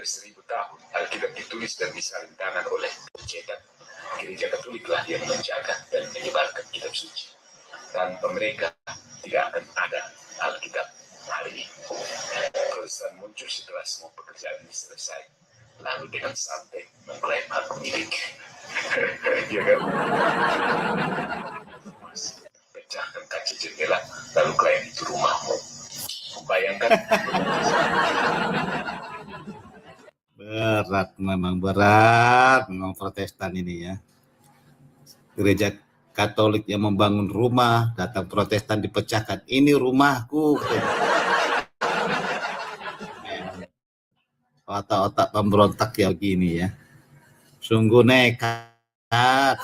1000 tahun Alkitab ditulis dan disalin tangan oleh pencetak, Gereja Katolik lah yang menjaga dan menyebarkan kitab suci. Tanpa mereka tidak akan ada Alkitab hari ini. Protestan muncul setelah semua pekerjaan ini selesai, lalu dengan santai mengklaim hak milik. Ya kan? Pecahkan kaca jendela, lalu klaim itu rumahmu. Bayangkan. Berat memang Protestan ini ya. Gereja Katolik yang membangun rumah, datang Protestan dipecahkan. Ini rumahku. Otak-otak pemberontak ya gini ya. Sungguh nekat.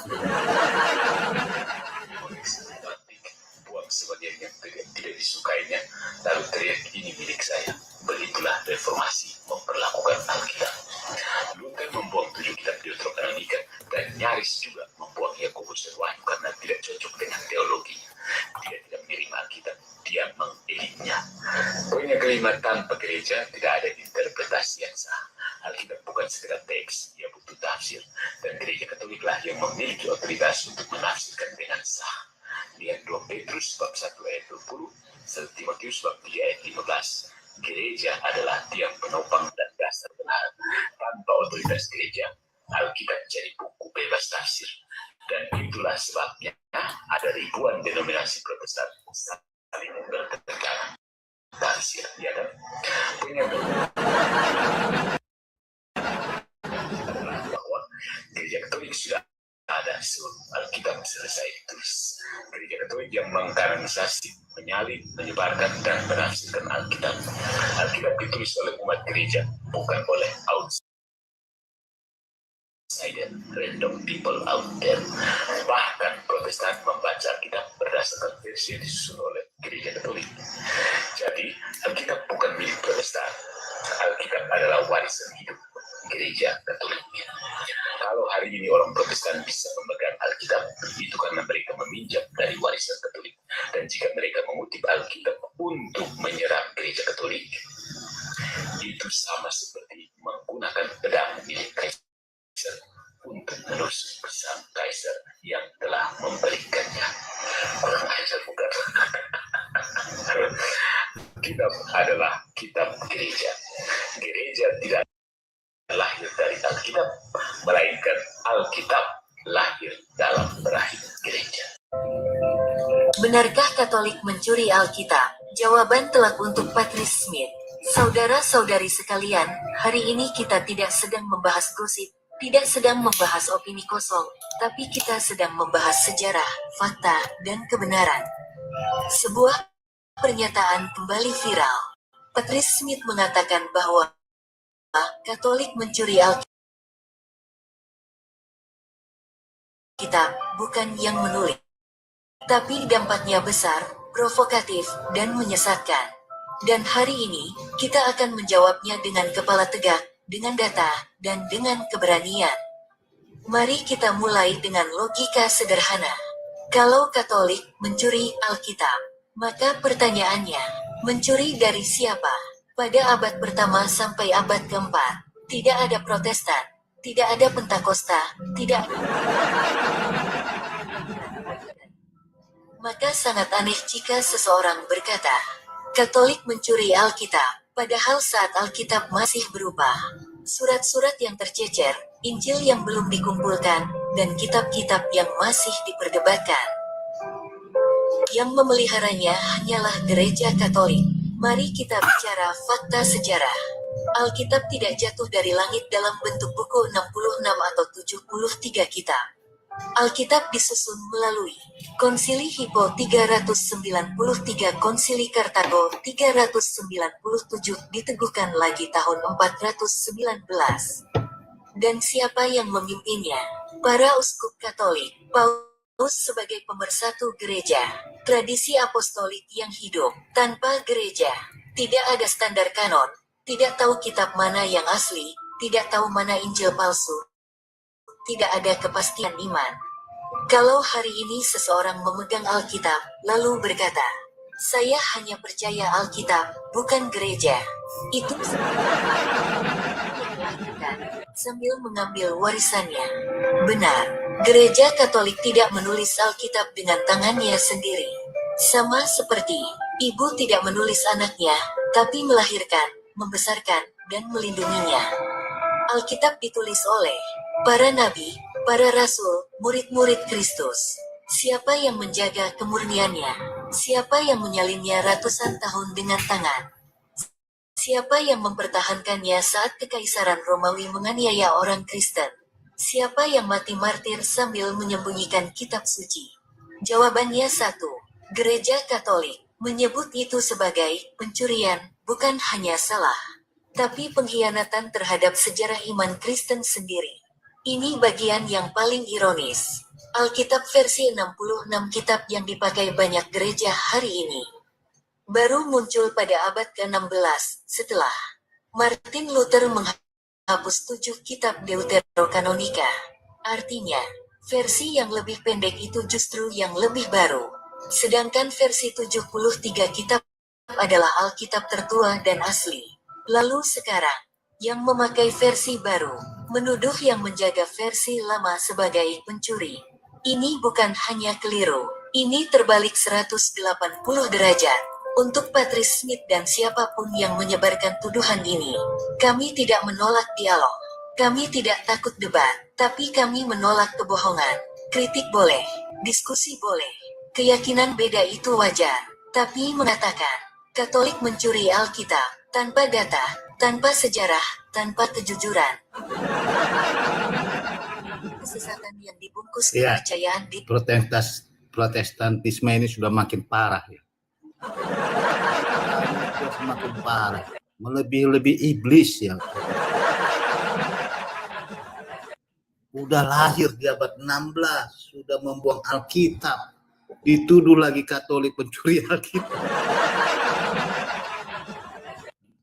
Buang sebagian yang tidak disukainya, lalu teriak, ini milik saya. Begitulah reformasi memperlakukan Alkitab. Luther membuang 7 kitab Deuterokanonika dan nyaris juga membuang Yakobus dan Wahyu karena tidak cocok dengan teologi. Dia tidak menerima Alkitab, dia mengeditnya. Poin yang kelima, tanpa gereja tidak ada interpretasi yang sah. Alkitab bukan sekedar teks, ia butuh tafsir, dan gereja Katoliklah yang memiliki otoritas untuk menafsirkan dengan sah. Lihat 2 Petrus bab 1 ayat 20, 1 Timotius bab 3 ayat 15. Gereja adalah tiang penopang dan dasar benar. Tanpa otoritas gereja, Alkitab jadi buku bebas tafsir. Dan itulah sebabnya ada ribuan denominasi Protestan saling bertengkar tafsir. Ya kan? Adalah bahwa gereja Katolik sudah ada sebelum Alkitab selesai ditulis. Gereja Katolik yang mengkanonisasi, menyalin, menyebarkan, dan menafsirkan Alkitab. Alkitab ditulis oleh umat gereja, bukan oleh outsider, random people out there. Bahkan Protestan membaca Alkitab berdasarkan versi yang disusun oleh gereja Katolik. Jadi, Alkitab bukan milik Protestan. Alkitab adalah warisan hidup gereja Katolik. Kalau hari ini orang Protestan bisa memegang Alkitab, itu karena mereka meminjam dari warisan Katolik. Dan jika mereka mengutip Alkitab untuk menyerang gereja Katolik, itu sama seperti menggunakan pedang milik Kaisar untuk menusuk sang Kaisar yang telah memberikannya. Kurang ajar bukan? Kitab adalah kitab gereja. Gereja tidak lahir dari Alkitab, melainkan Alkitab lahir dalam rahim gereja. Benarkah Katolik mencuri Alkitab? Jawaban telak untuk Patrice Smith. Saudara-saudari sekalian, hari ini kita tidak sedang membahas gosip, tidak sedang membahas opini kosong, tapi kita sedang membahas sejarah, fakta, dan kebenaran. Sebuah pernyataan kembali viral. Patrice Smith mengatakan bahwa Katolik mencuri Alkitab, bukan yang menulis. Tapi dampaknya besar, provokatif, dan menyesatkan. Dan hari ini, kita akan menjawabnya dengan kepala tegak, dengan data, dan dengan keberanian. Mari kita mulai dengan logika sederhana. Kalau Katolik mencuri Alkitab, maka pertanyaannya, mencuri dari siapa? Pada abad pertama sampai abad keempat, tidak ada Protestan, tidak ada Pentakosta, tidak. Maka sangat aneh jika seseorang berkata, Katolik mencuri Alkitab, padahal saat Alkitab masih berupa surat-surat yang tercecer, Injil yang belum dikumpulkan, dan kitab-kitab yang masih diperdebatkan. Yang memeliharanya hanyalah gereja Katolik. Mari kita bicara fakta sejarah. Alkitab tidak jatuh dari langit dalam bentuk buku 66 atau 73 kitab. Alkitab disusun melalui Konsili Hippo 393, Konsili Kartago 397, diteguhkan lagi tahun 419. Dan siapa yang memimpinnya? Para uskup Katolik. Paulus sebagai pemersatu gereja. Tradisi apostolik yang hidup tanpa gereja. Tidak ada standar kanon. Tidak tahu kitab mana yang asli. Tidak tahu mana Injil palsu. Tidak ada kepastian iman. Kalau hari ini seseorang memegang Alkitab, lalu berkata, saya hanya percaya Alkitab, bukan gereja. Itu sambil mengambil warisannya. Benar, gereja Katolik tidak menulis Alkitab dengan tangannya sendiri. Sama seperti ibu tidak menulis anaknya, tapi melahirkan, membesarkan, dan melindunginya. Alkitab ditulis oleh para nabi, para rasul, murid-murid Kristus. Siapa yang menjaga kemurniannya? Siapa yang menyalinnya ratusan tahun dengan tangan? Siapa yang mempertahankannya saat Kekaisaran Romawi menganiaya orang Kristen? Siapa yang mati martir sambil menyembunyikan kitab suci? Jawabannya satu. Gereja Katolik menyebut itu sebagai pencurian, bukan hanya salah, tapi pengkhianatan terhadap sejarah iman Kristen sendiri. Ini bagian yang paling ironis. Alkitab versi 66 kitab yang dipakai banyak gereja hari ini baru muncul pada abad ke-16 setelah Martin Luther menghapus 7 kitab Deuterokanonika. Artinya, versi yang lebih pendek itu justru yang lebih baru. Sedangkan versi 73 kitab adalah Alkitab tertua dan asli. Lalu sekarang, yang memakai versi baru, menuduh yang menjaga versi lama sebagai pencuri. Ini bukan hanya keliru, ini terbalik 180 derajat. Untuk Patrice Smith dan siapapun yang menyebarkan tuduhan ini, kami tidak menolak dialog. Kami tidak takut debat, tapi kami menolak kebohongan. Kritik boleh, diskusi boleh, keyakinan beda itu wajar. Tapi mengatakan, Katolik mencuri Alkitab, tanpa data, tanpa sejarah, tanpa kejujuran. Kesesatan yang dibungkus kepercayaan di Protestantisme ini sudah makin parah ya. Sudah semakin parah, melebihi iblis ya. Udah lahir di abad 16, sudah membuang Alkitab, dituduh lagi Katolik pencuri Alkitab.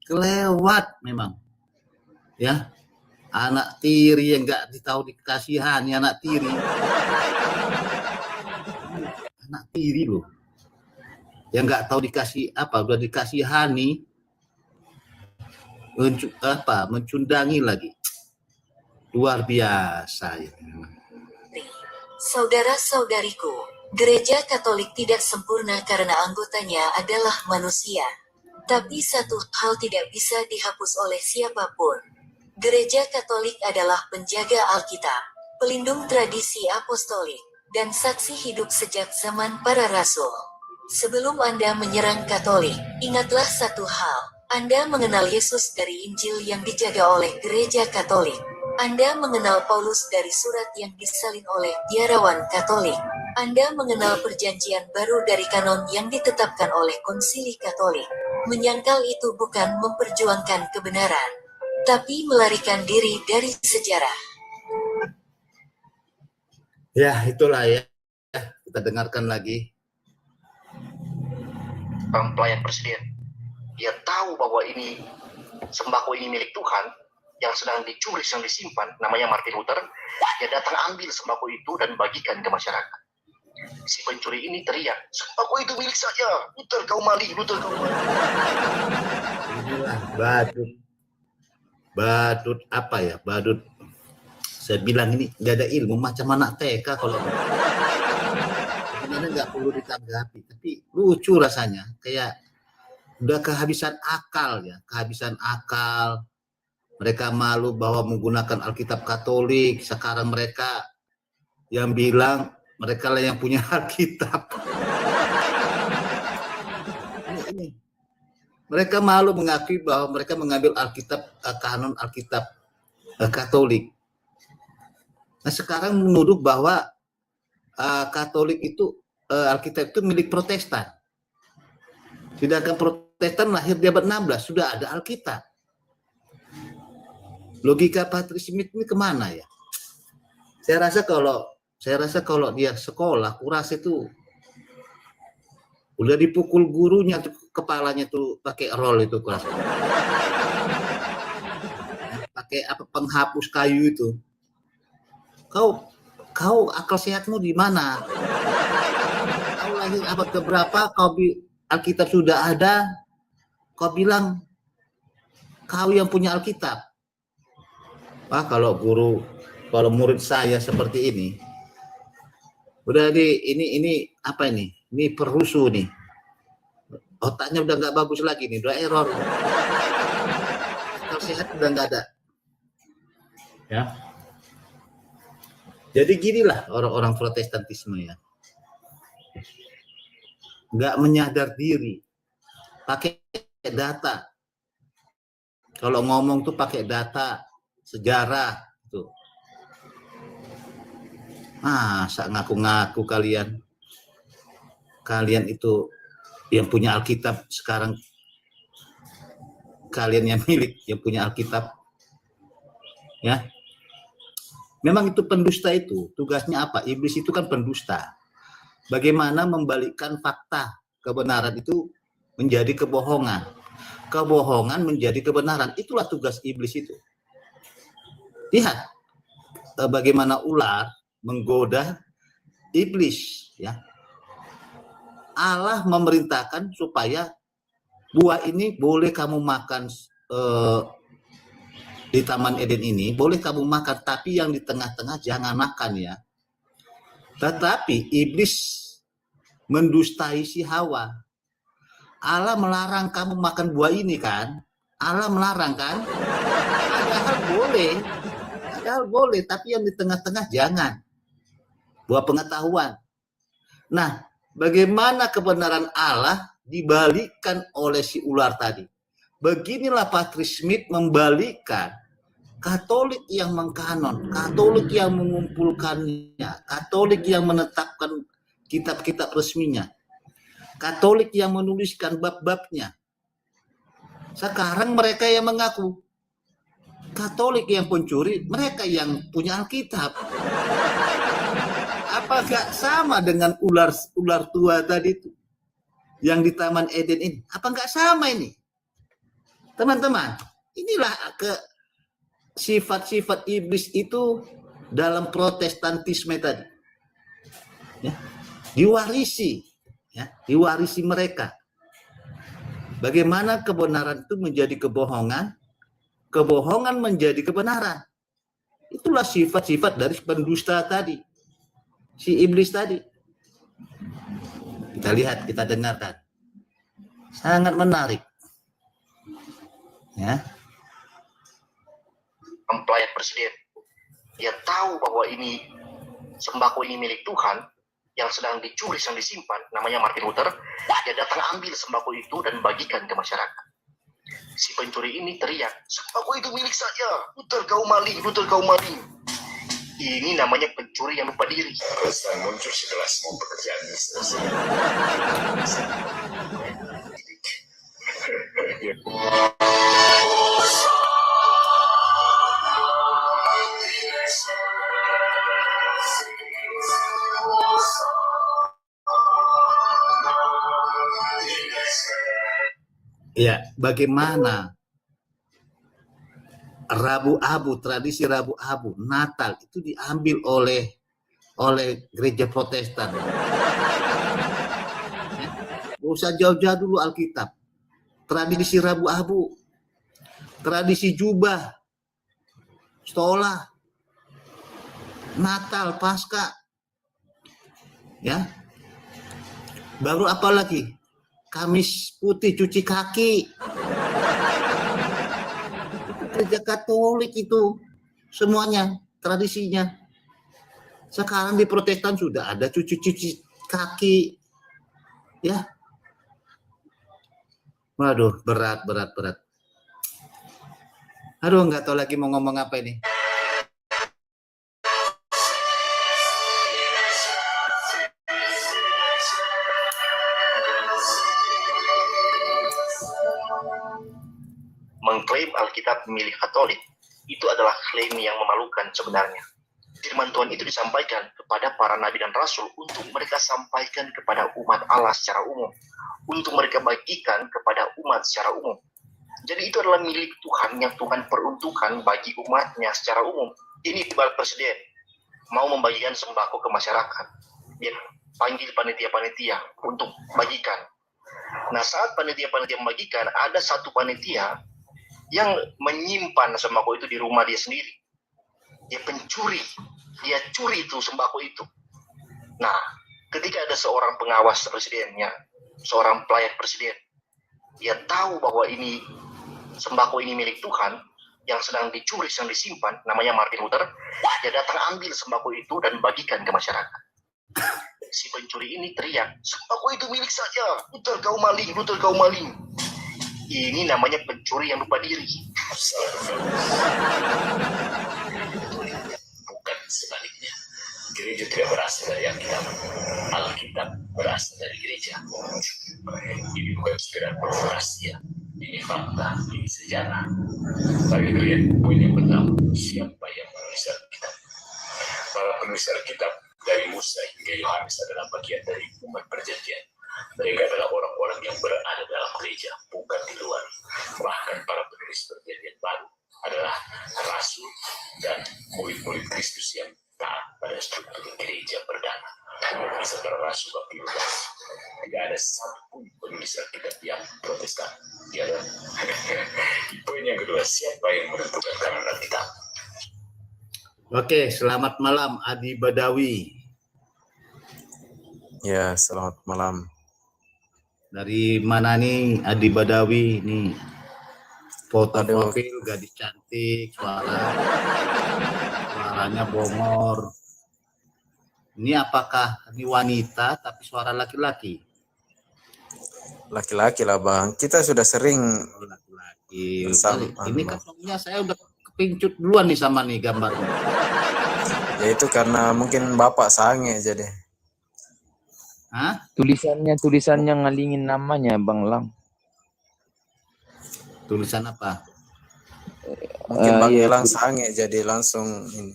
Kelewat memang, ya. Anak tiri yang nggak tahu dikasihani, anak tiri loh, yang nggak tahu dikasih apa, udah dikasihani, mencundangi lagi, luar biasa ya. Saudara-saudariku, gereja Katolik tidak sempurna karena anggotanya adalah manusia. Tapi satu hal tidak bisa dihapus oleh siapapun. Gereja Katolik adalah penjaga Alkitab, pelindung tradisi apostolik, dan saksi hidup sejak zaman para rasul. Sebelum Anda menyerang Katolik, ingatlah satu hal. Anda mengenal Yesus dari Injil yang dijaga oleh gereja Katolik. Anda mengenal Paulus dari surat yang disalin oleh biarawan Katolik. Anda mengenal perjanjian baru dari kanon yang ditetapkan oleh Konsili Katolik. Menyangkal itu bukan memperjuangkan kebenaran, tapi melarikan diri dari sejarah. Ya, itulah ya. Kita dengarkan lagi. Pelayan presiden, dia tahu bahwa ini sembako ini milik Tuhan yang sedang dicuri, yang disimpan, namanya Martin Luther. Dia datang ambil sembako itu dan bagikan ke masyarakat. Si pencuri ini teriak, sembako itu milik saya, Luther kau maling, Luther kau maling. Inilah badut apa ya, badut. Saya bilang ini nggak ada ilmu, macam anak TK kalau sebenarnya nggak perlu ditanggapi, tapi lucu rasanya, kayak udah kehabisan akal ya, kehabisan akal. Mereka malu bahwa menggunakan Alkitab Katolik. Sekarang mereka yang bilang mereka lah yang punya Alkitab. Ini. Mereka malu mengakui bahwa mereka mengambil Alkitab, kanon Alkitab Katolik. Nah sekarang menuduh bahwa Katolik itu Alkitab itu milik Protestan. Sedangkan Protestan lahir di abad 16, sudah ada Alkitab. Logika Patrice Smith ini kemana ya? Saya rasa kalau dia sekolah, kuras itu udah dipukul gurunya tuh, kepalanya tuh pakai roll itu kuras. Pakai apa, penghapus kayu itu. Kau akal sehatmu di mana? Kau lahir abad keberapa? Alkitab sudah ada. Kau bilang kau yang punya Alkitab. Pak, kalau murid saya seperti ini, udah ini apa ini? Ini perusuh nih. Otaknya udah nggak bagus lagi nih, udah error. Akal sehat udah nggak ada. Ya. Jadi ginilah orang-orang Protestantisme ya. Nggak menyadar diri. Pakai data. Kalau ngomong tuh pakai data, sejarah tuh. Masa ngaku-ngaku kalian itu yang punya Alkitab sekarang, kalian yang punya Alkitab, ya. Memang itu pendusta itu, tugasnya apa? Iblis itu kan pendusta. Bagaimana membalikkan fakta, kebenaran itu menjadi kebohongan. Kebohongan menjadi kebenaran, itulah tugas iblis itu. Lihat bagaimana ular menggoda iblis, ya. Allah memerintahkan supaya buah ini boleh kamu makan di Taman Eden ini, boleh kamu makan, tapi yang di tengah-tengah jangan makan ya. Tetapi iblis mendustai si Hawa. Allah melarang kamu makan buah ini kan? Allah melarang kan? Padahal boleh, tapi yang di tengah-tengah jangan. Buah pengetahuan. Nah, bagaimana kebenaran Allah dibalikkan oleh si ular tadi? Beginilah Patrick Smith membalikkan Katolik yang mengkanon, Katolik yang mengumpulkannya, Katolik yang menetapkan kitab-kitab resminya, Katolik yang menuliskan bab-babnya. Sekarang mereka yang mengaku Katolik yang pencuri, mereka yang punya Alkitab. Apa gak sama dengan ular tua tadi itu yang di Taman Eden ini? Apa gak sama ini? Teman-teman, inilah sifat-sifat iblis itu dalam Protestantisme tadi. Ya, diwarisi mereka. Bagaimana kebenaran itu menjadi kebohongan, kebohongan menjadi kebenaran. Itulah sifat-sifat dari pendusta tadi, si iblis tadi. Kita lihat, kita dengarkan. Sangat menarik. Ya. Pelayan presiden, dia tahu bahwa ini sembako ini milik Tuhan yang sedang dicuri, yang disimpan, namanya Martin Luther. Dia datang ambil sembako itu dan bagikan ke masyarakat. Si pencuri ini teriak, sembako itu milik saya, Luther kau maling, Luther kau maling. Ini namanya pencuri yang lupa diri. Alasan muncul setelah semua pekerjaan selesai. Ya, bagaimana Rabu Abu, tradisi Rabu Abu, Natal itu diambil oleh gereja Protestan. Gak usah jauh-jauh dulu Alkitab. Tradisi Rabu Abu, tradisi jubah, stola, Natal, Paskah. Ya. Baru apa lagi? Kamis putih cuci kaki. Gereja Katolik itu semuanya tradisinya. Sekarang di Protestan sudah ada cuci kaki. Ya. Waduh, berat. Aduh, nggak tahu lagi mau ngomong apa ini. Mengklaim Alkitab milik Katolik itu adalah klaim yang memalukan sebenarnya. Firman Tuhan itu disampaikan kepada para nabi dan rasul untuk mereka sampaikan kepada umat Allah secara umum, untuk mereka bagikan kepada umat secara umum. Jadi itu adalah milik Tuhan yang Tuhan peruntukkan bagi umatnya secara umum. Ini Bapak Presiden mau membagikan sembako ke masyarakat, dia panggil panitia-panitia untuk bagikan. Nah, saat panitia-panitia membagikan, ada satu panitia yang menyimpan sembako itu di rumah dia sendiri. dia pencuri, dia curi itu sembako itu. Nah, ketika ada seorang pengawas presidennya, seorang pelayan presiden, dia tahu bahwa ini sembako ini milik Tuhan yang sedang dicuri, sedang disimpan, namanya Martin Luther, dia datang ambil sembako itu dan bagikan ke masyarakat. Si pencuri ini teriak, sembako itu milik saya, Luther kau maling, Luther kau maling. Ini namanya pencuri yang lupa diri. Bukan sebaliknya. Gereja tidak berasal dari Alkitab. Alkitab berasal dari gereja. Ini bukan sekedar provokasi ya. Ini fakta, ini sejarah. Bagi kalian, poin yang pertama, siapa yang menulis Alkitab? Para penulis Alkitab dari Musa hingga Yohanes adalah bagian dari umat perjanjian. Mereka adalah orang-orang yang berada dalam gereja, bukan di luar. Bahkan para penulis perjanjian baru adalah rasul dan murid-murid Kristus yang taat pada struktur gereja perdana. Kisah para rasul bab 13. Tidak ada satu pun penulis Alkitab yang Protestan. Ya, poin yang kedua, siapa yang menentukan kanon Alkitab? Oke, selamat malam Adi Badawi. Ya, selamat malam. Dari mana nih Adi Badawi? Nih foto Aduh. profil gadis cantik, suaranya bongor. Ini apakah ini wanita tapi suara laki-laki? Laki-laki lah Bang. Kita sudah sering Laki-laki. Bersama, Ini kan soalnya saya udah kepincut duluan nih sama nih gambarnya. ya itu karena mungkin Bapak sange jadi. Hah? Tulisannya ngalingin namanya Bang Lang. Tulisan apa? Mungkin Bang Iya, Elang sange jadi langsung ini.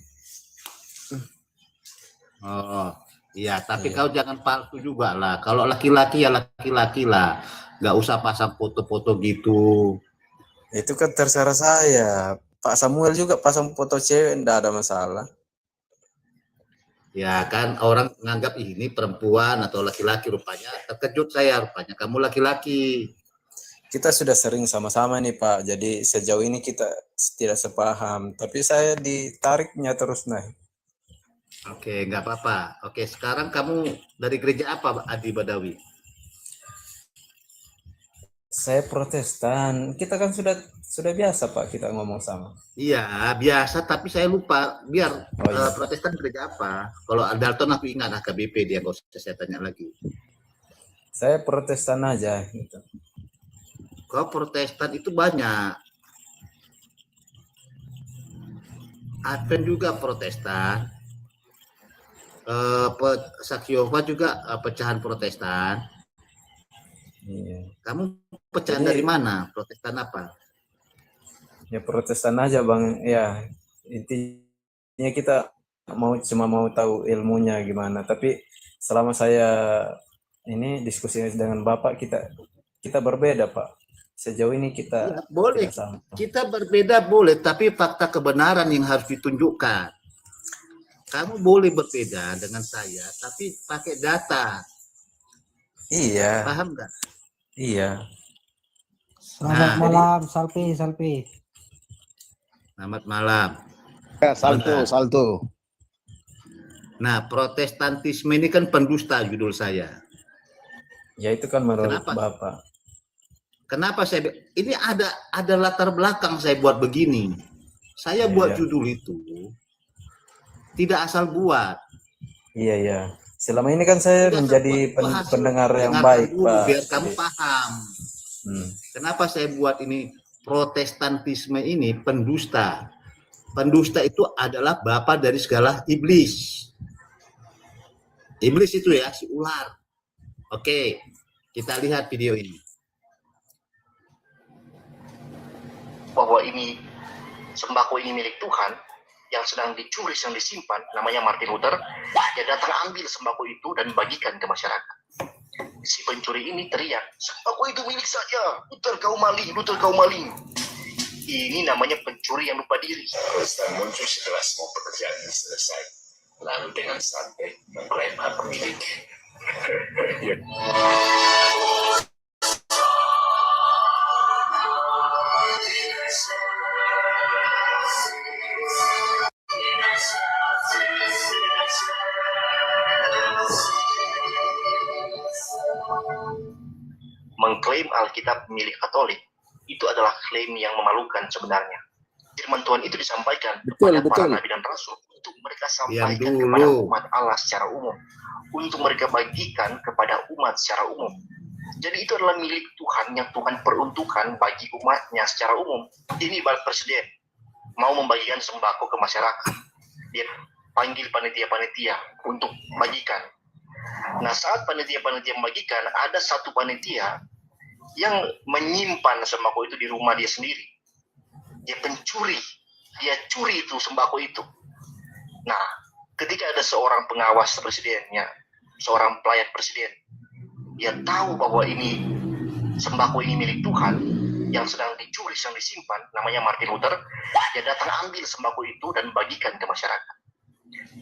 Oh, iya, tapi Iya. kau jangan palsu juga lah. Kalau laki-laki ya laki-laki lah. Nggak usah pasang foto-foto gitu. Itu kan terserah saya. Pak Samuel juga pasang foto cewek, enggak ada masalah. Ya kan orang nganggap ini perempuan atau laki-laki, rupanya terkejut saya, rupanya kamu laki-laki. Kita sudah sering sama-sama nih Pak. Jadi sejauh ini kita tidak sepaham. Tapi saya ditariknya terus naik. Oke, nggak apa-apa. Oke, sekarang kamu dari gereja apa, Adi Badawi? Saya Protestan. Kita kan sudah biasa Pak kita ngomong sama. Iya, biasa, tapi saya lupa. Biar Oh, iya. Protestan gereja apa? Kalau Dalton aku ingat HKBP dia, nggak usah saya tanya lagi. Saya Protestan aja gitu. Kalau Protestan itu banyak. Advent juga Protestan. Saksi Yehova juga pecahan Protestan. Iya. Kamu pecahan Jadi- dari mana? Protestan apa? Ya Protestan aja Bang. Ya intinya kita cuma mau tahu ilmunya gimana. Tapi selama saya ini diskusi dengan Bapak kita berbeda Pak. Sejauh ini kita Ya, boleh. tidak sama. Kita berbeda boleh, tapi fakta kebenaran yang harus ditunjukkan. Kamu boleh berbeda dengan saya, tapi pakai data. Iya, Paham nggak? iya. Selamat Nah, malam, Salpi. Selamat malam. Ya, salto. Nah, Protestantisme ini kan pendusta judul saya. Ya itu kan menurut Kenapa? Bapak. Kenapa ini ada latar belakang saya buat begini. Saya buat Iya. judul itu tidak asal buat. Iya, iya. Selama ini kan saya Tidak menjadi asal buat. Hasil pendengar yang dengarkan baik dulu, Pak. biar kamu paham. Hmm. Kenapa saya buat ini? Protestantisme ini pendusta. Pendusta itu adalah bapa dari segala iblis. Iblis itu ya, si ular. Oke, kita lihat video ini. Bahwa ini sembako ini milik Tuhan yang sedang dicuri, sedang disimpan, namanya Martin Luther, dia datang ambil sembako itu dan bagikan ke masyarakat. Si pencuri ini teriak, sembako itu milik saya, Luther kau maling, Luther kau maling. Ini namanya pencuri yang lupa diri. Protestan muncul setelah semua pekerjaan ini selesai, lalu dengan santai mengklaim hak milik. Ya. klaim Alkitab milik Katolik itu adalah klaim yang memalukan sebenarnya. Firman Tuhan itu disampaikan kepada para nabi dan rasul untuk mereka sampaikan kepada umat Allah secara umum, untuk mereka bagikan kepada umat secara umum. Jadi itu adalah milik Tuhan yang Tuhan peruntukkan bagi umatnya secara umum. Ini ibarat presiden mau membagikan sembako ke masyarakat, dia panggil panitia-panitia untuk bagikan. Nah, saat panitia-panitia membagikan, ada satu panitia yang menyimpan sembako itu di rumah dia sendiri. Dia pencuri, dia curi itu sembako itu. Nah, ketika ada seorang pengawas presidennya, seorang pelayan presiden, dia tahu bahwa ini sembako ini milik Tuhan yang sedang dicuri, sedang disimpan, namanya Martin Luther, dia datang ambil sembako itu dan bagikan ke masyarakat.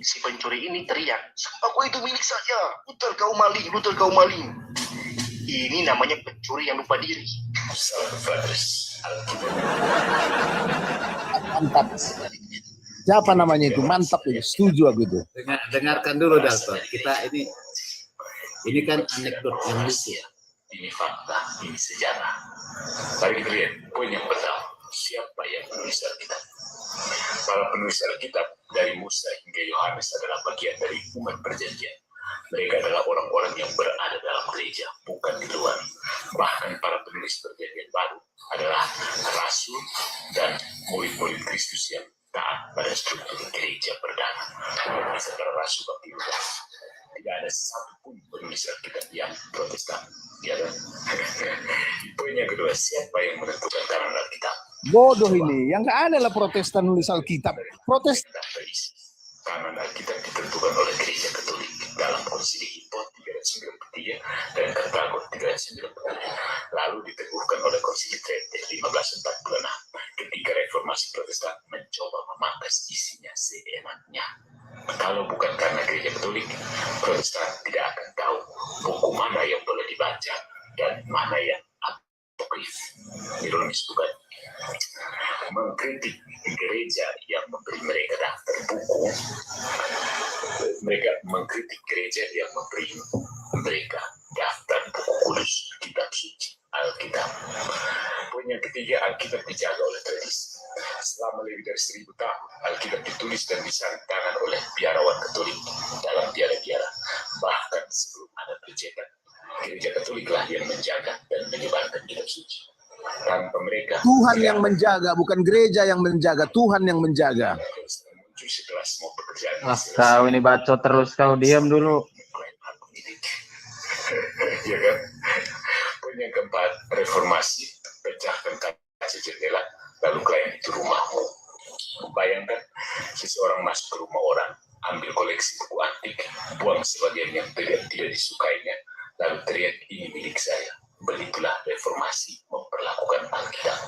Si pencuri ini teriak, sembako itu milik saya, Luther kau maling, Luther kau maling. Ini namanya pencuri yang lupa diri. Mantap. Siapa namanya itu? Mantap itu. Setuju aku itu. Dengarkan dulu Dalton. Kita ini kan anekdot yang lucu. Ini fakta, ini sejarah. Mari kita lihat poin yang pertama. Siapa yang menulis Alkitab? Para penulis Alkitab dari Musa hingga Yohanes adalah bagian dari umat perjanjian. Mereka adalah orang-orang yang berada dalam gereja, bukan di luar. Bahkan para penulis perjanjian baru adalah rasul dan murid-murid Kristus yang taat pada struktur gereja perdana. Secara rasul bagi Lukas, tidak ada satupun penulis Alkitab yang Protestan. Ya kan? Poin yang kedua, siapa yang menentukan kanon Alkitab? Bodoh ini. Yang nggak ada lah Protestan nulis Alkitab. Protestan. Kanon Alkitab ditentukan oleh Gereja Katolik dalam Konsili Hippot 393 dan Kartago 397, lalu diteguhkan oleh Konsili Trente 1546 ketika Reformasi Protestan mencoba memangkas isinya seenaknya. Kalau bukan karena Gereja Katolik, Protestan tidak akan tahu buku mana yang boleh dibaca dan mana yang apokrif. Ironis bukan? Mengkritik gereja yang memberi mereka daftar buku, mereka mengkritik gereja yang memberi mereka daftar buku kudus, kitab suci, Alkitab. Poin yang ketiga, Alkitab dijaga oleh tradisi. Selama lebih dari 1000 tahun, Alkitab ditulis dan disalin tangan oleh biarawan Katolik dalam biara-biara. Bahkan sebelum ada percetak, Gereja Katoliklah yang menjaga dan menyebarkan kitab suci. Tanpa mereka, Tuhan yang menjaga, bukan gereja yang menjaga. Tuhan yang menjaga. muncul setelah semua pekerjaan Kau ini bacot terus, kau diam dulu. ya kan? Poin yang keempat, reformasi, pecahkan kaca jendela, lalu klaim itu rumahmu. Bayangkan, seseorang masuk ke rumah orang, ambil koleksi buku antik, buang sebagian yang tidak disukainya, lalu teriak, ini milik saya. Begitulah reformasi memperlakukan Alkitab.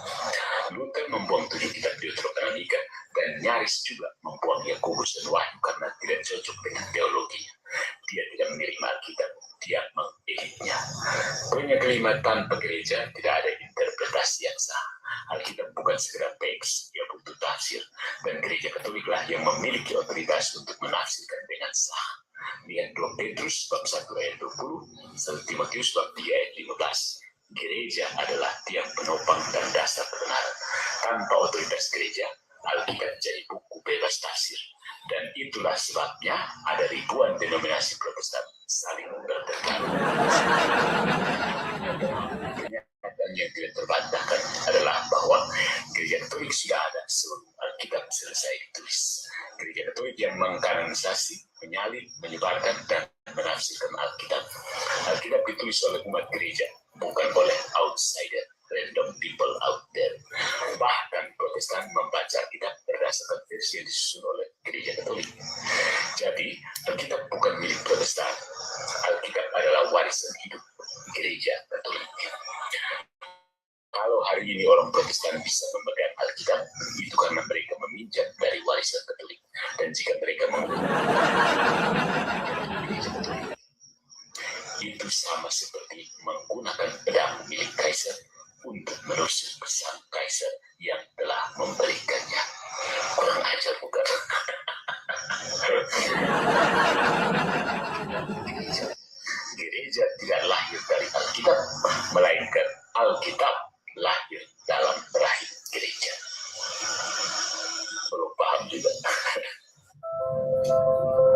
Luther membuang 7 kitab Deuteronomika dan nyaris juga membuang Yakobus dan Wahyu karena tidak cocok dengan teologinya. Dia tidak menerima Alkitab, dia mengeditnya. Poin yang kelima, tanpa gereja tidak ada interpretasi yang sah. Alkitab bukan sekedar teks, dia butuh tafsir, dan gereja Katoliklah yang memiliki otoritas untuk menafsirkan dengan sah. Lihat 2 Petrus bab 1 ayat 20, 1 Timotius bab 3 ayat 15. Gereja adalah tiang penopang dan dasar kebenaran. Tanpa otoritas gereja, Alkitab jadi buku bebas tafsir. Dan itulah sebabnya ada ribuan denominasi Protestan saling bertengkar. Kenyataan yang tidak terbantahkan adalah bahwa Gereja Katolik sudah ada sebelum Alkitab selesai ditulis. Gereja Katolik yang mengkanonisasi, menyalin, menyebarkan, dan menafsirkan Alkitab. Alkitab ditulis oleh umat gereja, bukan oleh outsider, random people out there. Bahkan Protestan membaca Alkitab berdasarkan versi yang disusun oleh Gereja Katolik. Jadi, Alkitab bukan milik Protestan. Alkitab adalah warisan hidup Gereja Katolik. Kalau hari ini orang Protestan bisa memegang Alkitab, itu karena mereka meminjam dari warisan Katolik. Dan jika mereka menggunakan Gereja Katolik, itu sama seperti menggunakan pedang milik kaisar untuk menusuk sang kaisar yang telah memberikannya. Kurang ajar bukan? Gereja tidak lahir dari Alkitab, melainkan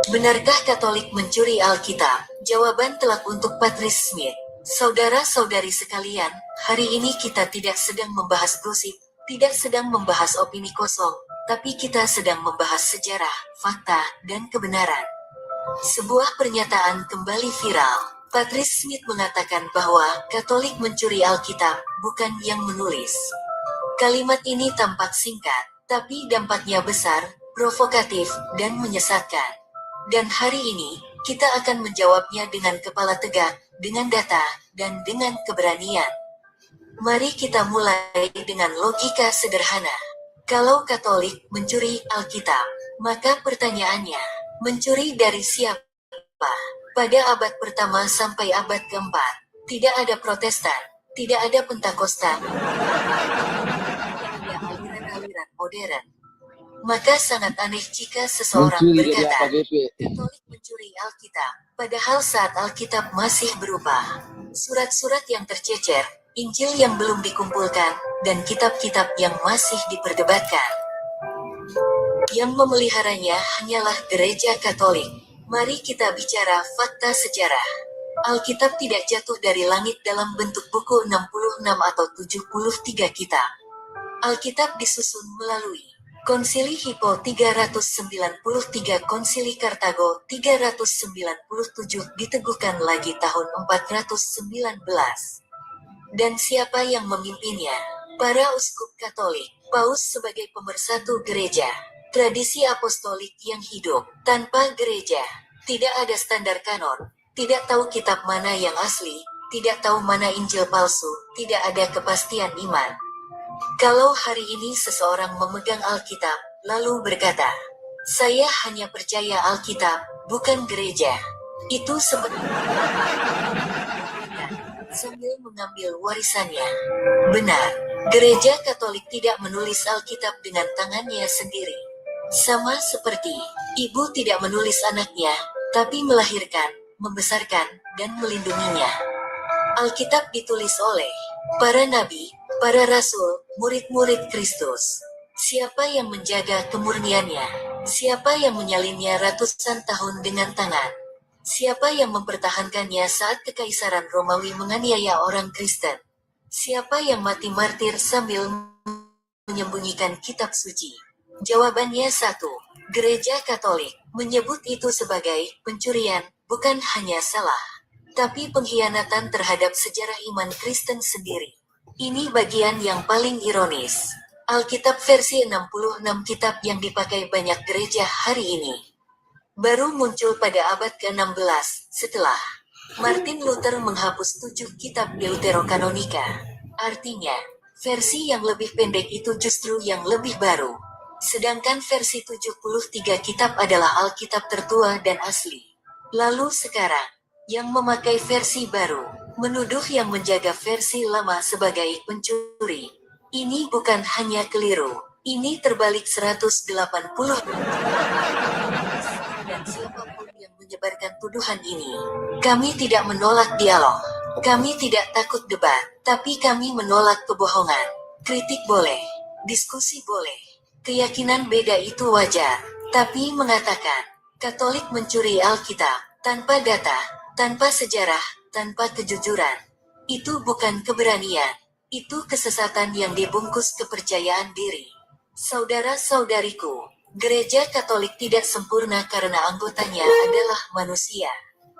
Benarkah Katolik mencuri Alkitab? Jawaban telak untuk Patrice Smith. Saudara-saudari sekalian, hari ini kita tidak sedang membahas gosip, tidak sedang membahas opini kosong, tapi kita sedang membahas sejarah, fakta, dan kebenaran. Sebuah pernyataan kembali viral. Patrice Smith mengatakan bahwa Katolik mencuri Alkitab, bukan yang menulis. Kalimat ini tampak singkat, tapi dampaknya besar, provokatif, dan menyesatkan. Dan hari ini, kita akan menjawabnya dengan kepala tegak, dengan data, dan dengan keberanian. Mari kita mulai dengan logika sederhana. Kalau Katolik mencuri Alkitab, maka pertanyaannya, mencuri dari siapa? Pada abad pertama sampai abad keempat, tidak ada Protestan, tidak ada Pentakosta, tidak ada aliran-aliran modern. Maka sangat aneh jika seseorang Mencuri dari berkata, apa GP? Katolik mencuri Alkitab, padahal saat Alkitab masih berubah. Surat-surat yang tercecer, Injil yang belum dikumpulkan, dan kitab-kitab yang masih diperdebatkan. Yang memeliharanya hanyalah gereja Katolik. Mari kita bicara fakta sejarah. Alkitab tidak jatuh dari langit dalam bentuk buku 66 atau 73 kitab. Alkitab disusun melalui Konsili Hippo 393, Konsili Kartago 397, diteguhkan lagi tahun 419. Dan siapa yang memimpinnya? Para uskup Katolik, Paus sebagai pemersatu gereja. Tradisi apostolik yang hidup, tanpa gereja. Tidak ada standar kanon, tidak tahu kitab mana yang asli, tidak tahu mana Injil palsu, tidak ada kepastian iman. Kalau hari ini seseorang memegang Alkitab, lalu berkata, saya hanya percaya Alkitab, bukan gereja. Itu sambil mengambil warisannya. Benar, gereja Katolik tidak menulis Alkitab dengan tangannya sendiri. Sama seperti ibu tidak menulis anaknya, tapi melahirkan, membesarkan, dan melindunginya. Alkitab ditulis oleh para nabi, para rasul, murid-murid Kristus. Siapa yang menjaga kemurniannya? Siapa yang menyalinnya ratusan tahun dengan tangan? Siapa yang mempertahankannya saat Kekaisaran Romawi menganiaya orang Kristen? Siapa yang mati martir sambil menyembunyikan kitab suci? Jawabannya satu, Gereja Katolik menyebut itu sebagai pencurian, bukan hanya salah, tapi pengkhianatan terhadap sejarah iman Kristen sendiri. Ini bagian yang paling ironis. Alkitab versi 66 kitab yang dipakai banyak gereja hari ini baru muncul pada abad ke-16 setelah Martin Luther menghapus 7 kitab Deuterokanonika. Artinya, versi yang lebih pendek itu justru yang lebih baru. Sedangkan versi 73 kitab adalah Alkitab tertua dan asli. Lalu sekarang, yang memakai versi baru, menuduh yang menjaga versi lama sebagai pencuri. Ini bukan hanya keliru, ini terbalik 180. Dan siapapun yang menyebarkan tuduhan ini, kami tidak menolak dialog. Kami tidak takut debat, tapi kami menolak kebohongan. Kritik boleh, diskusi boleh. Keyakinan beda itu wajar, tapi mengatakan Katolik mencuri Alkitab tanpa data, tanpa sejarah, tanpa kejujuran, itu bukan keberanian, itu kesesatan yang dibungkus kepercayaan diri. Saudara-saudariku, Gereja Katolik tidak sempurna karena anggotanya adalah manusia.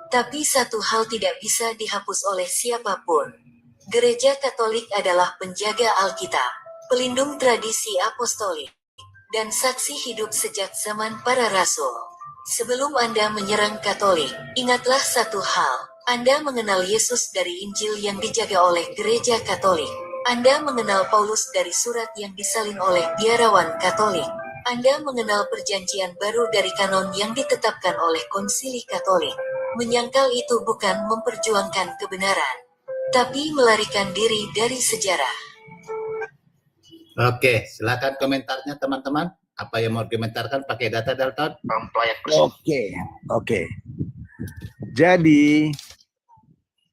Tapi satu hal tidak bisa dihapus oleh siapapun. Gereja Katolik adalah penjaga Alkitab, pelindung tradisi apostolik, dan saksi hidup sejak zaman para rasul. Sebelum Anda menyerang Katolik, ingatlah satu hal. Anda mengenal Yesus dari Injil yang dijaga oleh Gereja Katolik. Anda mengenal Paulus dari surat yang disalin oleh biarawan Katolik. Anda mengenal Perjanjian Baru dari kanon yang ditetapkan oleh Konsili Katolik. Menyangkal itu bukan memperjuangkan kebenaran, tapi melarikan diri dari sejarah. Oke, silakan komentarnya teman-teman. Apa yang mau dikomentarkan pakai data Dalton? Oke. Jadi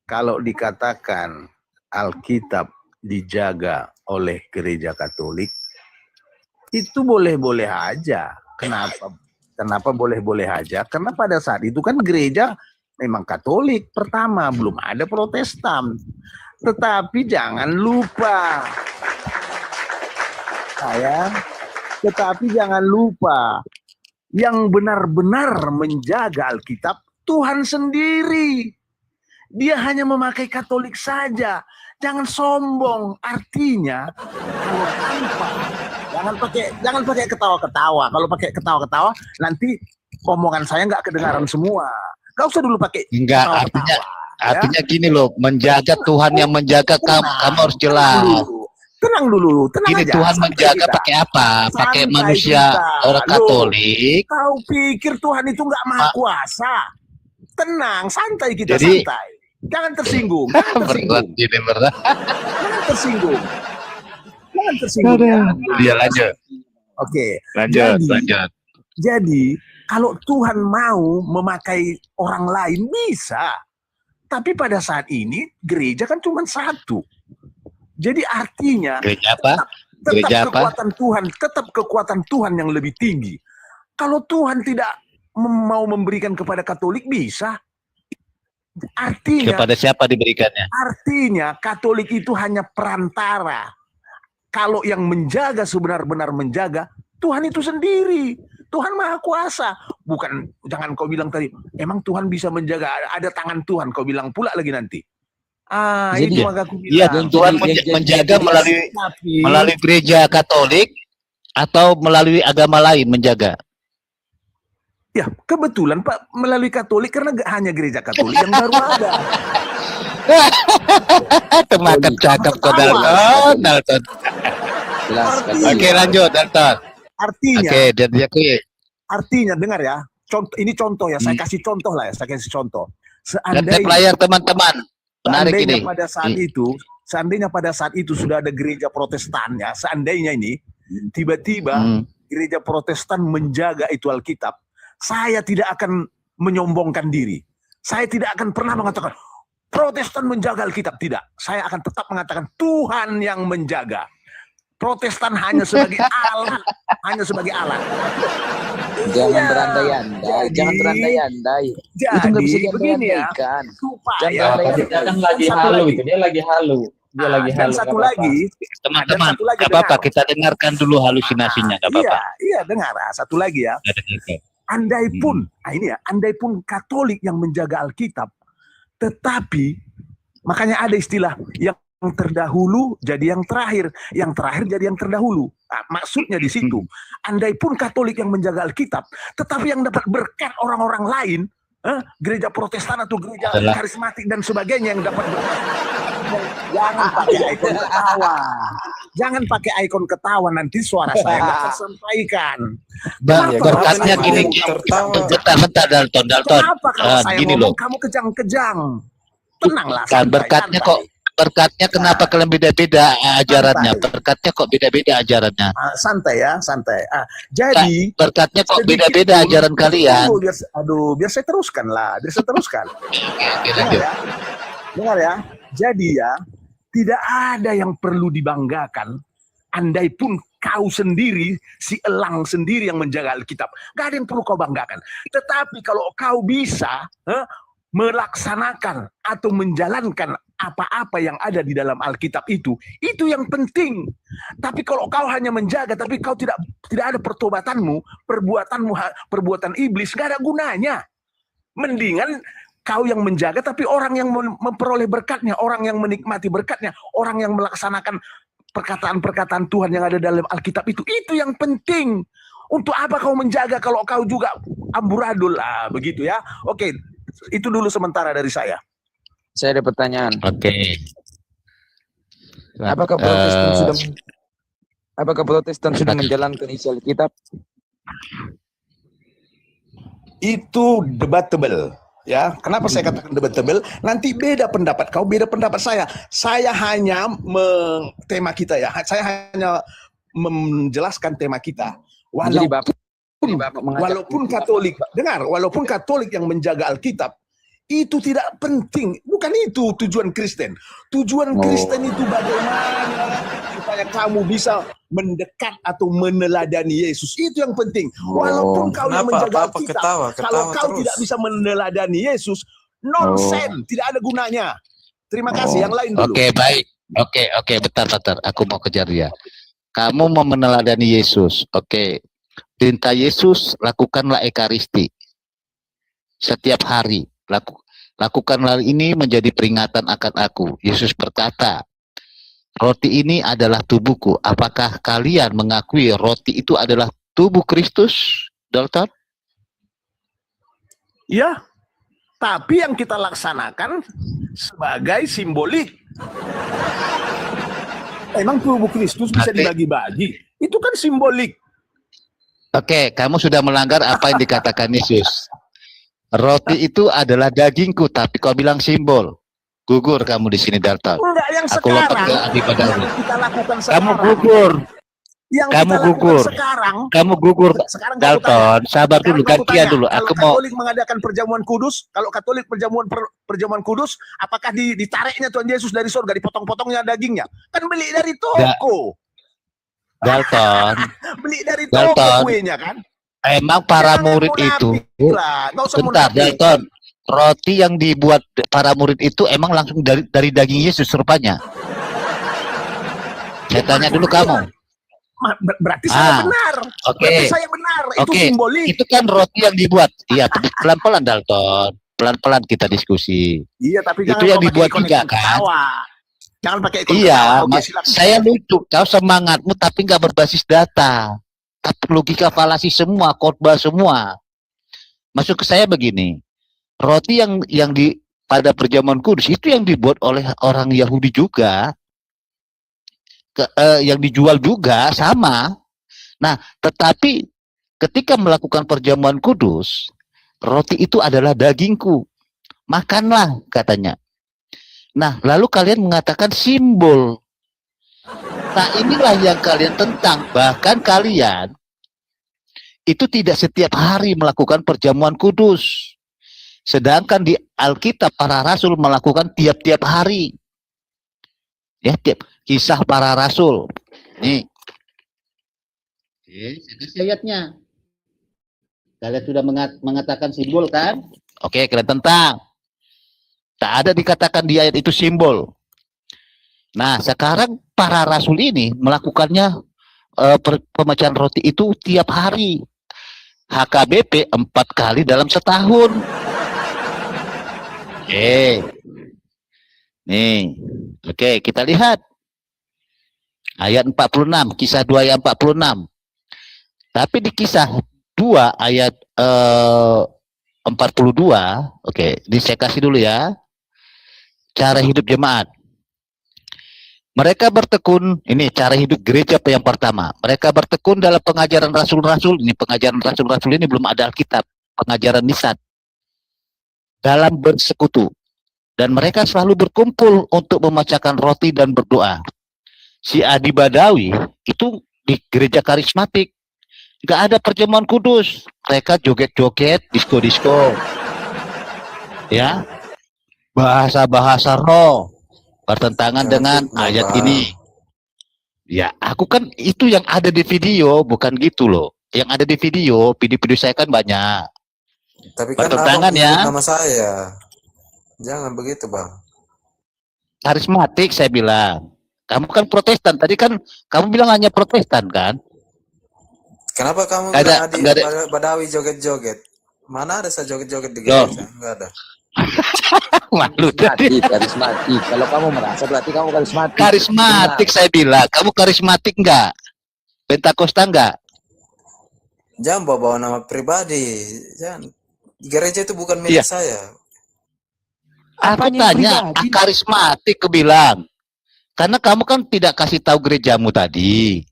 kalau dikatakan Alkitab dijaga oleh Gereja Katolik, itu boleh-boleh aja. Kenapa? Kenapa boleh-boleh aja? Karena pada saat itu kan gereja memang Katolik pertama, belum ada Protestan. Tetapi jangan lupa, tetapi jangan lupa, yang benar-benar menjaga Alkitab Tuhan sendiri. Dia hanya memakai Katolik saja. Jangan sombong. Artinya kalau tanpa, jangan pakai ketawa-ketawa. Kalau pakai ketawa-ketawa nanti omongan saya nggak kedengaran semua. Gak usah dulu pakai Enggak, ketawa-ketawa. artinya gini loh, menjaga Tuhan yang menjaga kamu harus jelas. Tenang dulu, tenang Gini, aja. Tuhan santai menjaga kita. pakai apa? Pakai Santai manusia kita. orang Loh, Katolik. Kau pikir Tuhan itu nggak maha kuasa? Tenang, santai kita, Jadi- santai. Jangan tersinggung, jangan Berat tersinggung, ini berat. jangan tersinggung. Jangan tersinggung. Ya. Dia lanjut, Oke. lanjut, Jadi- lanjut. Jadi, kalau Tuhan mau memakai orang lain bisa. Tapi pada saat ini gereja kan cuma satu. Jadi artinya Gereja apa? tetap Gereja apa? kekuatan Tuhan, tetap kekuatan Tuhan yang lebih tinggi. Kalau Tuhan tidak mau memberikan kepada Katolik bisa. Artinya Kepada siapa diberikannya? Artinya Katolik itu hanya perantara. Kalau yang menjaga sebenar-benar menjaga, Tuhan itu sendiri. Tuhan Maha Kuasa. Bukan, jangan kau bilang tadi, emang Tuhan bisa menjaga, ada tangan Tuhan, kau bilang pula lagi nanti. Jadi- Itu maka aku Iya, bilang. Tuhan jadi- menjaga Tapi- melalui gereja Katolik atau melalui agama lain menjaga. Ya, kebetulan Pak melalui Katolik karena hanya gereja Katolik yang baru ada. Temakan cakap kau Dalton, Dalton. Jelas Artinya- Oke, lanjut Dalton. Artinya, Oke, dan diakui. artinya dengar ya. Ini contoh ya, saya Hmm. kasih contoh lah ya, saya kasih contoh. Dan tap layar teman-teman. Menarik Seandainya ini. pada saat itu, seandainya pada saat itu sudah ada gereja Protestan ya, seandainya ini tiba-tiba Hmm. gereja Protestan menjaga itu Alkitab, saya tidak akan menyombongkan diri. Saya tidak akan pernah mengatakan Protestan menjaga Alkitab, tidak. Saya akan tetap mengatakan Tuhan yang menjaga. Protestan hanya sebagai alat, hanya sebagai alat. Jangan Iya. berandai-andai, Jadi- jangan berandai-andai. Itu nggak bisa Jadi begini ya, diandai-andaikan. supaya Jangan Dia kan lagi Satu halu lagi. itu, dia lagi halu. Dia lagi dan halu. satu nggak apa-apa. lagi, Teman-teman, satu lagi nggak apa-apa. dengar. Kita dengarkan dulu halusinasinya, nggak apa-apa. Iya, dengar. Satu lagi ya. Kita dengarkan. Andai pun, ini ya, andai pun Katolik yang menjaga Alkitab, tetapi makanya ada istilah yang terdahulu jadi yang terakhir jadi yang terdahulu. Nah, maksudnya di situ, andai pun Katolik yang menjaga Alkitab, tetapi yang dapat berkat orang-orang lain, gereja Protestan atau gereja Adalah- karismatik dan sebagainya yang dapat berkat. Jangan pakai ikon ketawa. Jangan pakai ikon ketawa, nanti suara saya nggak tersampaikan. Kenapa Berkatnya kalau gini, saya tertawa? bentar, Dalton. Kenapa kalau saya Gini ngomong loh. kamu kejang-kejang? Tenanglah. Kan santai, berkatnya santai. kok berkatnya kenapa kalian beda-beda ajarannya? Berkatnya kok beda-beda ajarannya? Santai ya, santai. Jadi Berkatnya kok sedikit beda-beda pun- ajaran kalian? Tunggu, biar saya teruskan lah, biar saya teruskan. Oke, Dengar lanjut. ya, dengar ya. Jadi ya, tidak ada yang perlu dibanggakan. Andai pun kau sendiri, si elang sendiri yang menjaga Alkitab, gak ada yang perlu kau banggakan. Tetapi kalau kau bisa melaksanakan atau menjalankan apa-apa yang ada di dalam Alkitab itu yang penting. Tapi kalau kau hanya menjaga, tapi kau tidak ada pertobatanmu, perbuatan iblis, gak ada gunanya. Mendingan kau yang menjaga, tapi orang yang memperoleh berkatnya, orang yang menikmati berkatnya, orang yang melaksanakan perkataan-perkataan Tuhan yang ada dalam Alkitab itu yang penting. Untuk apa kau menjaga kalau kau juga amburadul lah, begitu ya? Oke, itu dulu sementara dari saya. Saya ada pertanyaan. Oke. Apakah Protestan sudah menjalankan isi Alkitab? Itu debatable. Ya, kenapa saya katakan debatable? Nanti beda pendapat kau, beda pendapat saya. Saya hanya tema kita ya. Saya hanya menjelaskan tema kita. Jadi Bapak mengajak- Walaupun Katolik, dengar, walaupun Katolik yang menjaga Alkitab, itu tidak penting. Bukan itu tujuan Kristen. Tujuan Kristen itu bagaimana supaya supaya kamu bisa mendekat atau meneladani Yesus. Itu yang penting. Walaupun kau yang Kenapa? menjaga Apa-apa Alkitab, ketawa kalau kau terus. tidak bisa meneladani Yesus, nonsen, tidak ada gunanya. Terima kasih. Yang lain dulu. Oke, baik. Oke, bentar. Aku mau kejar dia. Kamu mau meneladani Yesus. Oke. Perintah Yesus, lakukanlah ekaristi. Setiap hari. Lakukanlah ini menjadi peringatan akan aku. Yesus berkata, roti ini adalah tubuhku. Apakah kalian mengakui roti itu adalah tubuh Kristus, Dalton? Ya, tapi yang kita laksanakan sebagai simbolik. Emang tubuh Kristus bisa Oke. dibagi-bagi? Itu kan simbolik. Oke, kamu sudah melanggar apa yang dikatakan Yesus. Roti itu adalah dagingku, tapi kau bilang simbol. Gugur kamu di sini, Dalton. Enggak, yang Aku lompat sekarang, ke Adi Badawi. yang kita lakukan Kamu sekarang. gugur. Yang Kamu kita lakukan gugur. sekarang. Kamu gugur, Sekarang Dalton. Sabar dulu, gantian dulu. Kalau Aku mau. Katolik mengadakan perjamuan kudus, kalau Katolik perjamuan kudus, apakah ditariknya Tuhan Yesus dari surga, dipotong-potongnya dagingnya? Kan beli dari toko. Dalton. Beli dari Dalton. toko kuenya kan? Emang para Jangan murid munafik itu. lah, nggak usah Bentar, munafik. Dalton. Roti yang dibuat para murid itu emang langsung dari daging Yesus rupanya. Saya tanya dulu kamu. Berarti saya Ah, benar. Oke. Berarti saya benar. Itu Oke. simbolik. Itu kan roti yang dibuat. Iya, pelan-pelan Dalton. Pelan-pelan kita diskusi. Iya, tapi Itu jangan yang kau pakai dibuat ikon juga, ikon kan? ketawa. Jangan pakai ikon Iya, ketawa. Oke, silakan. saya lucu. Kau semangatmu tapi nggak berbasis data. Tapi logika falasi semua, khotbah semua. Masuk ke saya begini. Roti yang di pada perjamuan kudus itu yang dibuat oleh orang Yahudi juga. Yang dijual juga sama. Nah, tetapi ketika melakukan perjamuan kudus, roti itu adalah dagingku. Makanlah, katanya. Nah, lalu kalian mengatakan simbol. Nah, inilah yang kalian tentang. Bahkan kalian itu tidak setiap hari melakukan perjamuan kudus. Sedangkan di Alkitab para rasul melakukan tiap-tiap hari. Ya, tiap kisah para rasul. Nih. Oke, saya kasih ayatnya. Kalian sudah mengatakan simbol kan? Oke, kalian tentang. Tak ada dikatakan di ayat itu simbol. Nah, sekarang para rasul ini melakukannya pemecahan roti itu tiap hari. HKBP 4 kali dalam setahun. Nih. Oke, kita lihat. Ayat 46, kisah 2 ayat 46. Tapi di kisah 2 ayat 42, oke, saya kasih dulu ya. Cara hidup jemaat. Mereka bertekun, ini cara hidup gereja yang pertama. Mereka bertekun dalam pengajaran rasul-rasul. Ini pengajaran rasul-rasul ini belum ada Alkitab. Pengajaran Nisat. Dalam bersekutu. Dan mereka selalu berkumpul untuk memecahkan roti dan berdoa. Si Adi Badawi itu di gereja karismatik. Nggak ada perjamuan kudus. Mereka joget-joget, disko-disko. Ya. Bahasa-bahasa roh. Bertentangan dengan ayat ini. Ya, aku kan itu yang ada di video, bukan gitu loh. Yang ada di video saya kan banyak. Tapi kan Bertentangan abang ya. nyebut nama saya. Jangan begitu, Bang. Karismatik saya bilang. Kamu kan Protestan. Tadi kan kamu bilang hanya Protestan kan? Kenapa kamu Nggak ada- bilang Adi nggak ada- Badawi joget-joget? Mana ada saya joget-joget di gereja? Enggak ada. Malu tadi. Karismatik. Kalau kamu merasa berarti kamu karismatik. Karismatik saya bilang. Kamu karismatik enggak? Pentakosta enggak? Jangan bawa nama pribadi. Jangan. Gereja itu bukan milik Iya. saya. Aku Apanya tanya, pribadi? karismatik kebilang. Karena kamu kan tidak kasih tahu gerejamu tadi.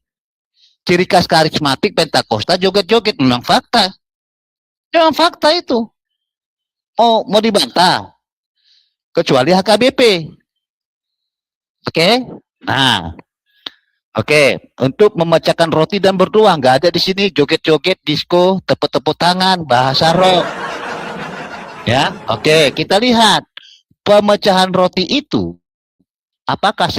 Ciri khas karismatik Pentakosta joget-joget memang fakta. Memang fakta itu. Oh, mau dibantah? Kecuali HKBP. Oke? Nah. Oke, untuk memecahkan roti dan berdoa nggak ada di sini joget-joget, disco, tepuk-tepuk tangan, bahasa roh. Ya, oke, kita lihat pemecahan roti itu Apakah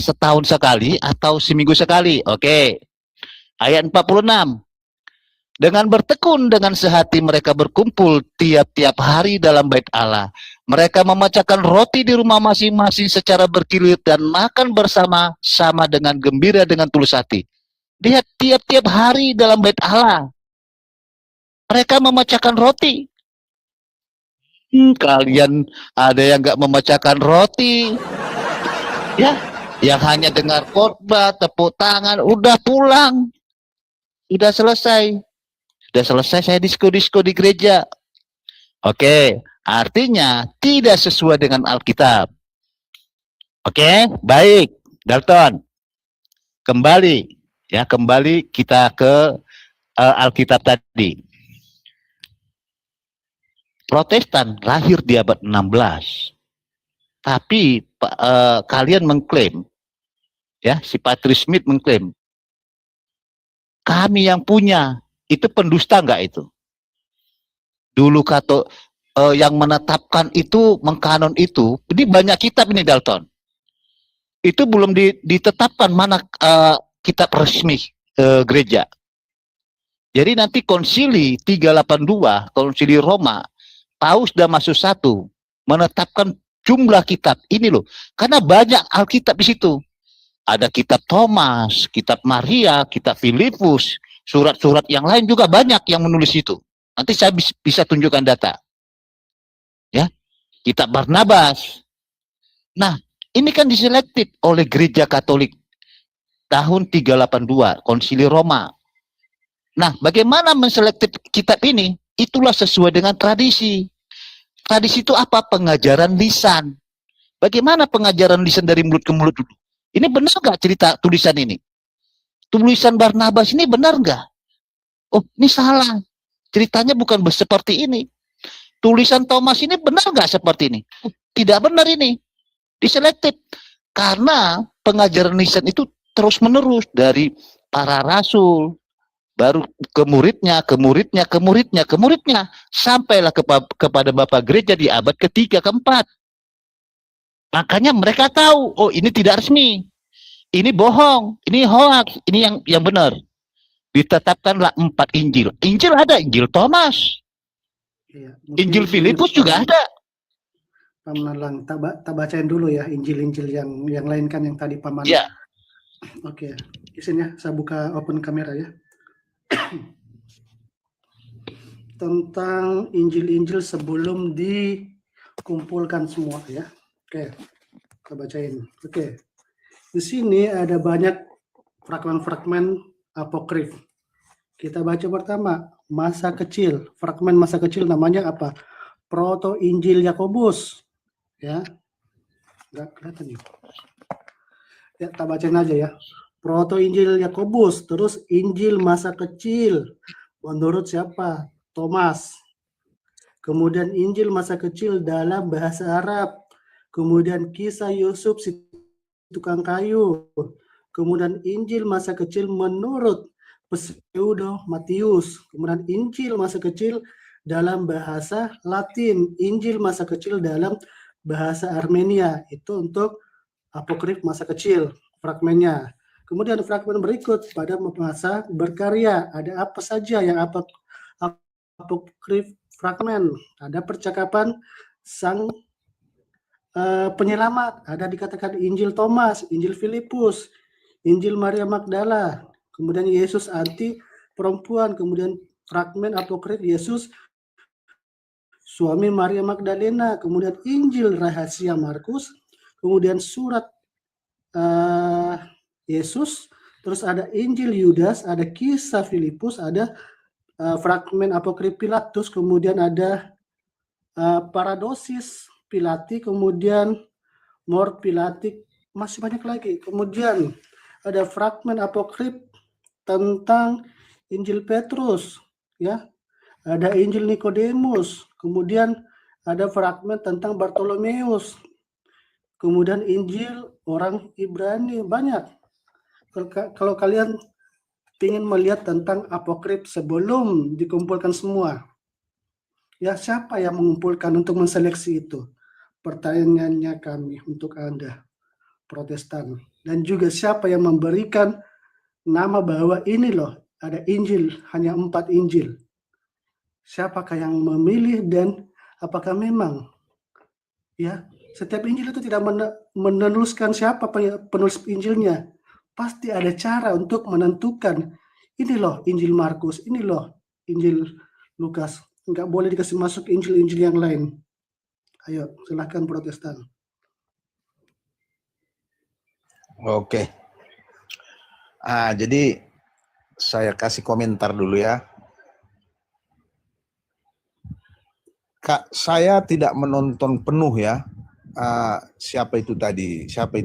setahun sekali atau seminggu sekali? Oke. Ayat 46. Dengan bertekun dengan sehati mereka berkumpul tiap-tiap hari dalam bait Allah. Mereka memecahkan roti di rumah masing-masing secara berkilir dan makan bersama-sama dengan gembira dengan tulus hati. Lihat, tiap-tiap hari dalam bait Allah mereka memecahkan roti. Kalian ada yang nggak memecahkan roti, ya, yang hanya dengar khotbah, tepuk tangan, udah pulang, udah selesai saya disko-disko di gereja. Oke, artinya tidak sesuai dengan Alkitab. Oke, baik, Dalton, kembali kita ke Alkitab tadi. Protestan lahir di abad 16. Tapi kalian mengklaim, ya, si Patrick Smith mengklaim, kami yang punya, itu pendusta nggak itu? Dulu yang menetapkan itu, mengkanon itu, ini banyak kitab ini, Dalton. Itu belum ditetapkan mana kitab resmi gereja. Jadi nanti konsili 382, konsili Roma, Paus Damasus I menetapkan jumlah kitab ini loh, karena banyak Alkitab di situ. Ada kitab Thomas, kitab Maria, kitab Filipus, surat-surat yang lain juga banyak yang menulis itu. Nanti saya bisa tunjukkan data. Ya, kitab Barnabas. Nah, ini kan diselektif oleh Gereja Katolik tahun 382, Konsili Roma. Nah, bagaimana menselektif kitab ini? Itulah sesuai dengan tradisi. Tradisi itu apa? Pengajaran lisan. Bagaimana pengajaran lisan dari mulut ke mulut dulu? Ini benar nggak cerita tulisan ini? Tulisan Barnabas ini benar nggak? Oh, ini salah. Ceritanya bukan seperti ini. Tulisan Thomas ini benar nggak seperti ini? Tidak benar ini. Diselektif. Karena pengajaran lisan itu terus-menerus dari para rasul, baru ke muridnya, sampailah kepada Bapak Gereja di abad ketiga, keempat. Makanya mereka tahu, oh ini tidak resmi, ini bohong, ini hoax, ini yang benar. Ditetapkanlah 4 Injil. Injil ada, Injil Thomas, Iya, Injil Filipus juga ada. Pak Menalang, tak bacain dulu ya Injil-Injil yang lain kan yang tadi Pak Menalang. Ya. Oke, izin ya, saya buka open kamera ya. Tentang Injil-Injil sebelum dikumpulkan semua ya. Oke, kita bacain. Oke, di sini ada banyak fragmen-fragmen apokrif. Kita baca pertama, masa kecil. Fragmen masa kecil namanya apa? Proto Injil Yakobus. Ya, nggak kelihatan nih. Ya, kita bacain aja ya. Proto Injil Yakobus, terus Injil masa kecil. Menurut siapa? Thomas. Kemudian Injil masa kecil dalam bahasa Arab. Kemudian kisah Yusuf si tukang kayu. Kemudian Injil masa kecil menurut Pseudo Matius. Kemudian Injil masa kecil dalam bahasa Latin. Injil masa kecil dalam bahasa Armenia. Itu untuk apokrif masa kecil, fragmennya. Kemudian fragmen berikut pada masa berkarya. Ada apa saja yang apokrif fragmen? Ada percakapan sang penyelamat. Ada dikatakan Injil Thomas, Injil Filipus, Injil Maria Magdala. Kemudian Yesus anti perempuan. Kemudian fragmen apokrif Yesus suami Maria Magdalena. Kemudian Injil rahasia Markus. Kemudian surat Yesus, terus ada Injil Yudas, ada kisah Filipus, ada fragmen apokrif Pilatus, kemudian ada paradosis Pilati, kemudian Mor Pilati, masih banyak lagi. Kemudian ada fragmen apokrif tentang Injil Petrus, ya, ada Injil Nikodemus, kemudian ada fragmen tentang Bartolomeus, kemudian Injil orang Ibrani, banyak. Kalau kalian ingin melihat tentang apokrif sebelum dikumpulkan semua, ya siapa yang mengumpulkan untuk menseleksi itu? pertanyaannya kami untuk Anda, Protestan. Dan juga siapa yang memberikan nama bahwa ini loh, ada Injil, hanya 4 Injil. Siapakah yang memilih dan apakah memang ya setiap Injil itu tidak menuliskan siapa penulis Injilnya. Pasti ada cara untuk menentukan ini loh Injil Markus, ini loh Injil Lukas. Nggak boleh dikasih masuk Injil-Injil yang lain. Ayo, silahkan Protestan. Oke. Jadi saya kasih komentar dulu ya. Kak, saya tidak menonton penuh ya. Siapa itu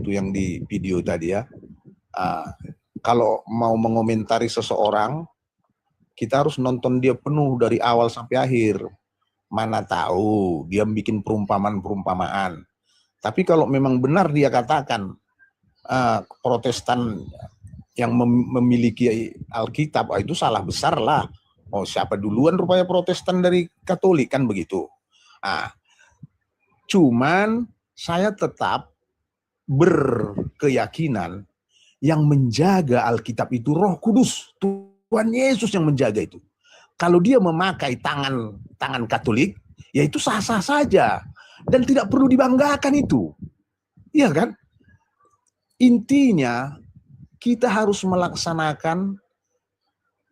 yang di video tadi ya. Kalau mau mengomentari seseorang, kita harus nonton dia penuh dari awal sampai akhir. Mana tahu dia bikin perumpamaan-perumpamaan. Tapi kalau memang benar dia katakan Protestan yang memiliki Alkitab, itu salah besar lah. Oh, siapa duluan rupanya Protestan dari Katolik, kan begitu. Cuman saya tetap berkeyakinan yang menjaga Alkitab itu Roh Kudus, Tuhan Yesus yang menjaga itu. Kalau dia memakai tangan Katolik, ya itu sah-sah saja dan tidak perlu dibanggakan itu. Iya kan? Intinya kita harus melaksanakan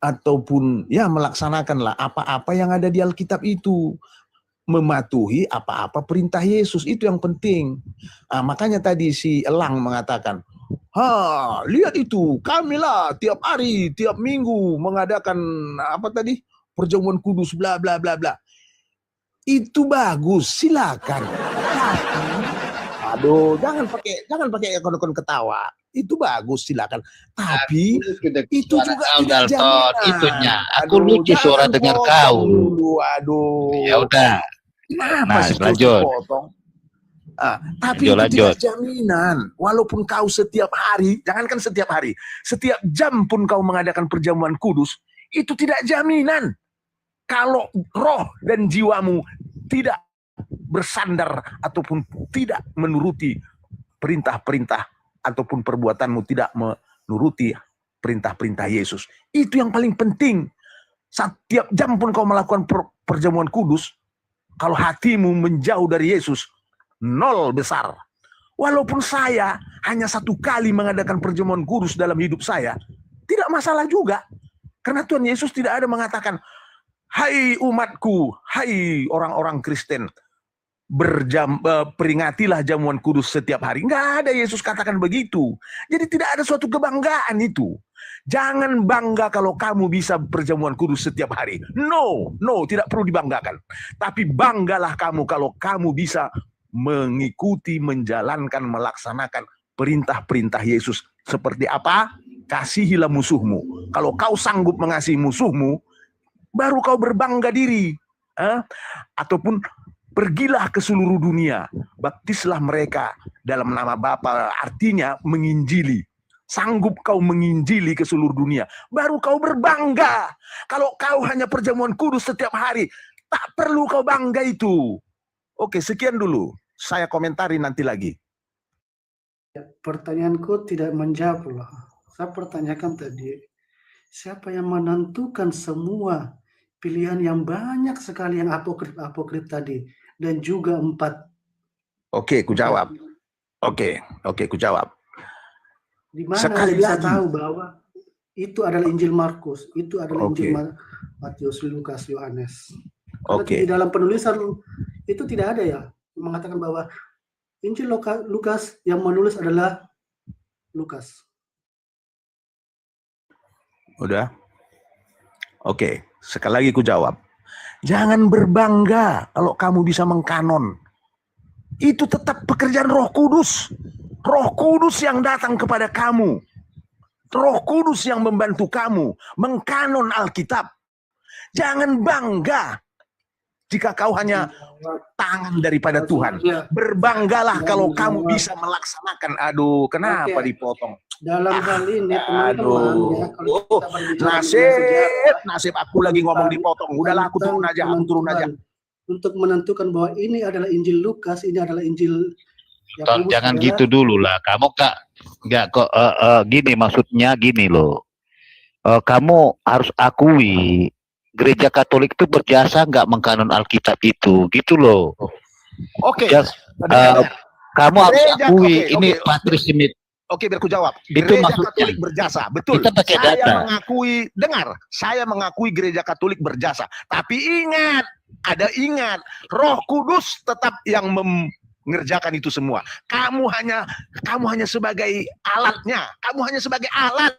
ataupun ya melaksanakanlah apa-apa yang ada di Alkitab itu, mematuhi apa-apa perintah Yesus, itu yang penting. Makanya tadi si Elang mengatakan, lihat itu, kamilah tiap hari, tiap minggu mengadakan perjamuan kudus, bla bla bla bla. Itu bagus, silakan. Aduh, jangan pakai akun ketawa. Itu bagus, silakan. Tapi itu juga tidak jaminan. Itunya. Aku lucu suara dengar kau. Aduh. Ya udah. Kenapa sih lanjut. dipotong? Tapi itu tidak jaminan. Walaupun kau setiap hari, jangankan setiap hari, setiap jam pun kau mengadakan perjamuan kudus, itu tidak jaminan. Kalau roh dan jiwamu tidak bersandar ataupun tidak menuruti perintah-perintah ataupun perbuatanmu tidak menuruti perintah-perintah Yesus. Itu yang paling penting. Setiap jam pun kau melakukan perjamuan kudus, kalau hatimu menjauh dari Yesus, nol besar. Walaupun saya hanya 1 kali mengadakan perjamuan kudus dalam hidup saya, tidak masalah juga. Karena Tuhan Yesus tidak ada mengatakan, hai umatku, hai orang-orang Kristen, peringatilah jamuan kudus setiap hari. Enggak ada Yesus katakan begitu. Jadi tidak ada suatu kebanggaan itu. Jangan bangga kalau kamu bisa perjamuan kudus setiap hari. No, tidak perlu dibanggakan. Tapi banggalah kamu kalau kamu bisa mengikuti, menjalankan, melaksanakan perintah-perintah Yesus. Seperti apa? Kasihilah musuhmu. Kalau kau sanggup mengasihi musuhmu, baru kau berbangga diri. Ataupun pergilah ke seluruh dunia, baptislah mereka dalam nama Bapa, artinya menginjili. Sanggup kau menginjili ke seluruh dunia, baru kau berbangga. Kalau kau hanya perjamuan kudus setiap hari, tak perlu kau bangga itu. Oke, sekian dulu. Saya komentari nanti lagi. Pertanyaanku tidak menjawab loh. Saya pertanyakan tadi, siapa yang menentukan semua pilihan yang banyak sekali yang apokrif tadi dan juga 4? Oke, ku jawab. Oke, ku jawab. Di mana Sekali bisa lagi. tahu bahwa itu adalah Injil Markus, itu adalah Injil Matius, Lukas, Yohanes. Di dalam penulisan itu tidak ada ya mengatakan bahwa Injil Lukas yang menulis adalah Lukas. Udah? Oke, sekali lagi ku jawab. Jangan berbangga kalau kamu bisa mengkanon. Itu tetap pekerjaan Roh Kudus. Roh Kudus yang datang kepada kamu. Roh Kudus yang membantu kamu mengkanon Alkitab. Jangan bangga jika kau hanya tangan daripada Tuhan. Berbanggalah kalau kamu bisa melaksanakan. Aduh, kenapa dipotong? Dalam hal ini teman-teman ya, kalau kita berbicara nasib aku lagi ngomong dipotong. Udahlah, aku turun aja. untuk menentukan bahwa ini adalah Injil Lukas, ini adalah Injil Yakobus. Jangan gitu dulu lah. Kamu nggak kok gini, maksudnya gini loh. Kamu harus akui Gereja Katolik itu berjasa nggak mengkanon Alkitab itu, gitu loh. Oke. Kamu harus Gereja, akui oke, ini oke. Patris Smith. Oke, biar ku jawab. Itu Gereja maksudnya. Katolik berjasa, betul. Kita pakai Saya data. mengakui, dengar, saya mengakui Gereja Katolik berjasa. Tapi ingat, Roh Kudus tetap yang mengerjakan itu semua. Kamu hanya sebagai alatnya. Kamu hanya sebagai alat.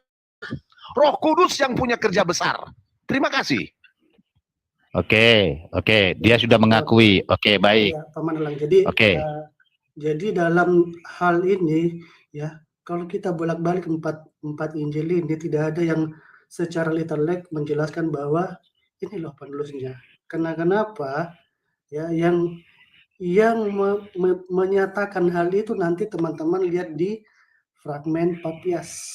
Roh Kudus yang punya kerja besar. Terima kasih. Oke, dia sudah mengakui. Oke, baik. Ya, Paman Elang. Jadi, Oke. Jadi dalam hal ini, ya, kalau kita bolak-balik empat Injil ini, tidak ada yang secara literal menjelaskan bahwa ini loh penulisnya. Kenapa? Ya, yang menyatakan hal itu nanti teman-teman lihat di fragmen Papias.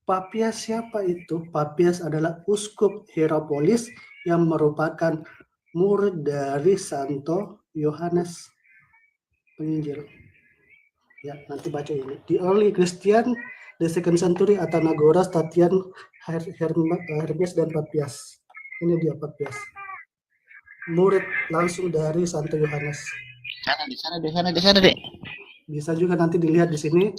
Papias siapa itu? Papias adalah uskup Hierapolis yang merupakan murid dari Santo Yohanes Penginjil. Ya, nanti baca ini. The early Christian, the second century, Athenagoras, Tatian, Hermes, dan Papias. Ini dia Papias. Murid langsung dari Santo Yohanes. Di sana deh. Bisa juga nanti dilihat di sini.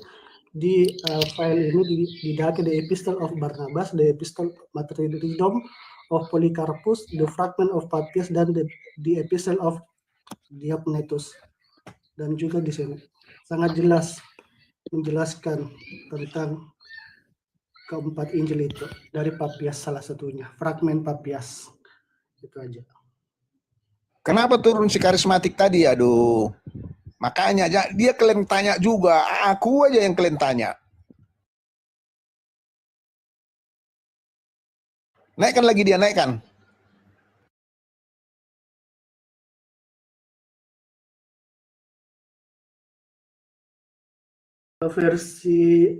Di file ini di data the Epistle of Barnabas, the Epistle Martyrdom of Polycarpus, the fragment of Papias, dan the Epistle of Diognetus. Dan juga di sini sangat jelas menjelaskan tentang keempat Injil itu dari Papias salah satunya, fragmen Papias. Itu aja. Kenapa turun si karismatik tadi? Aduh. Makanya dia kalian tanya juga, aku aja yang kalian tanya. Naikkan lagi dia, naikkan. Versi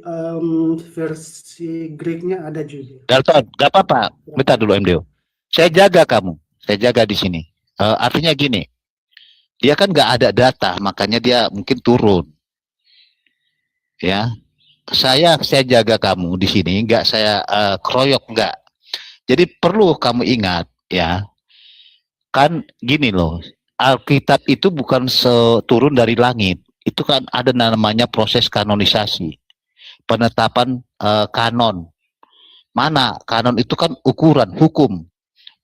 Greeknya ada juga. Dalton, gak apa-apa. Bentar dulu MDO. Saya jaga kamu. Saya jaga di sini. Artinya gini. Dia kan nggak ada data, makanya dia mungkin turun. Ya, saya jaga kamu di sini, nggak saya kroyok nggak. Jadi perlu kamu ingat, ya, kan gini loh, Alkitab itu bukan turun dari langit, itu kan ada namanya proses kanonisasi, penetapan kanon. Mana kanon itu kan ukuran hukum,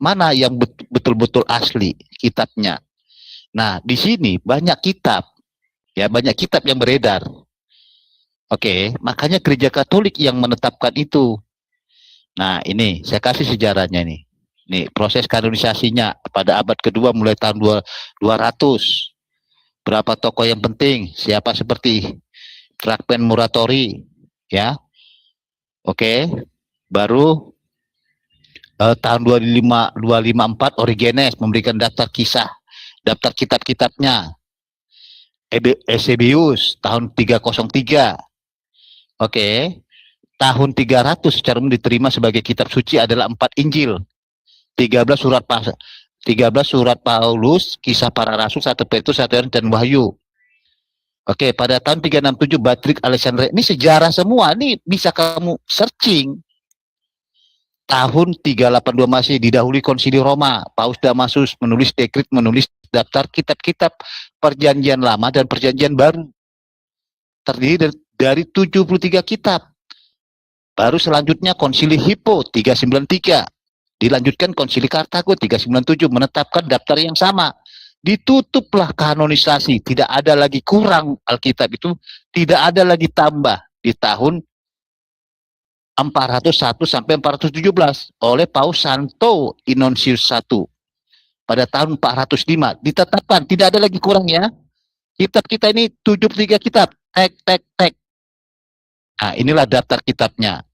mana yang betul-betul asli kitabnya. Nah, di sini banyak kitab, ya banyak kitab yang beredar. Oke, makanya Gereja Katolik yang menetapkan itu. Nah, ini saya kasih sejarahnya nih. Nih, proses kanonisasinya pada abad kedua mulai tahun 200. Berapa tokoh yang penting? Siapa seperti fragmen Muratori, ya. Oke, baru tahun 254 Origenes memberikan daftar kisah. Daftar kitab-kitabnya. Eusebius tahun 303. Oke. Tahun 300 secara umum diterima sebagai kitab suci adalah 4 Injil. 13 surat Paulus, Kisah Para Rasul, 1 Petrus, 1 Yohanes, dan Wahyu. Oke, pada tahun 367 Batrik Alexandria. Ini sejarah semua. Ini bisa kamu searching. Tahun 382 masih didahului Konsili Roma. Paus Damasus menulis dekret, menulis daftar kitab-kitab Perjanjian Lama dan Perjanjian Baru. Terdiri dari 73 kitab. Baru selanjutnya Konsili Hippo 393. Dilanjutkan Konsili Kartago 397 menetapkan daftar yang sama. Ditutuplah kanonisasi. Tidak ada lagi kurang Alkitab itu. Tidak ada lagi tambah di tahun 401 sampai 417 oleh Paus Santo Inonsius I pada tahun 405 ditetapkan tidak ada lagi kurang ya. Kitab kita ini 73 kitab. Tek. Nah, inilah daftar kitabnya.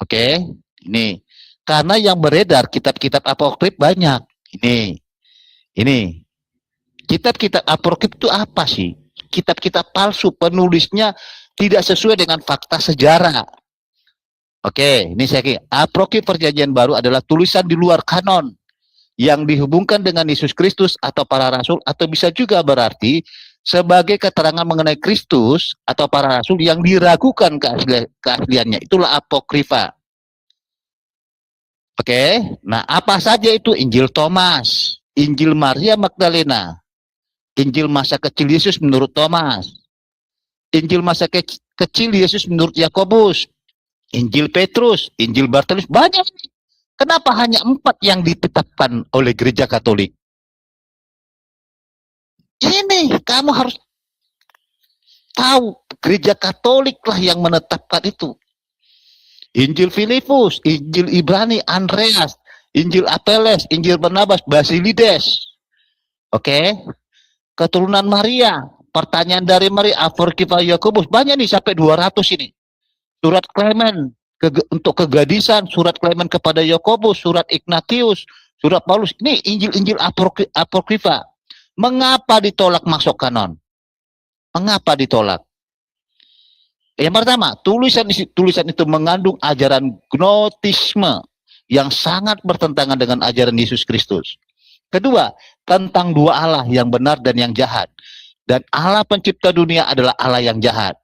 Oke, ini karena yang beredar kitab-kitab apokrif banyak. Ini kitab-kitab apokrif itu apa sih? Kitab-kitab palsu, penulisnya tidak sesuai dengan fakta sejarah. Oke, ini saya kira apokrif Perjanjian Baru adalah tulisan di luar kanon yang dihubungkan dengan Yesus Kristus atau para rasul, atau bisa juga berarti sebagai keterangan mengenai Kristus atau para rasul yang diragukan keasliannya. Itulah apokrifa. Oke, nah apa saja itu? Injil Thomas, Injil Maria Magdalena, Injil masa kecil Yesus menurut Thomas, Injil masa kecil Yesus menurut Yakobus, Injil Petrus, Injil Bartolus, banyak. Kenapa hanya 4 yang ditetapkan oleh Gereja Katolik? Ini kamu harus tahu, Gereja Katolik lah yang menetapkan itu. Injil Filipus, Injil Ibrani, Andreas, Injil Apeles, Injil Barnabas, Basilides. Oke. Keturunan Maria, pertanyaan dari Maria, apokrifa Yakobus, banyak nih sampai 200 ini. Surat Clement untuk kegadisan, surat Clement kepada Yakobus, surat Ignatius, surat Paulus. Ini Injil-injil apokrifa. Mengapa ditolak masuk kanon? Mengapa ditolak? Yang pertama, tulisan itu mengandung ajaran gnotisme yang sangat bertentangan dengan ajaran Yesus Kristus. Kedua, tentang 2 Allah yang benar dan yang jahat. Dan Allah pencipta dunia adalah Allah yang jahat.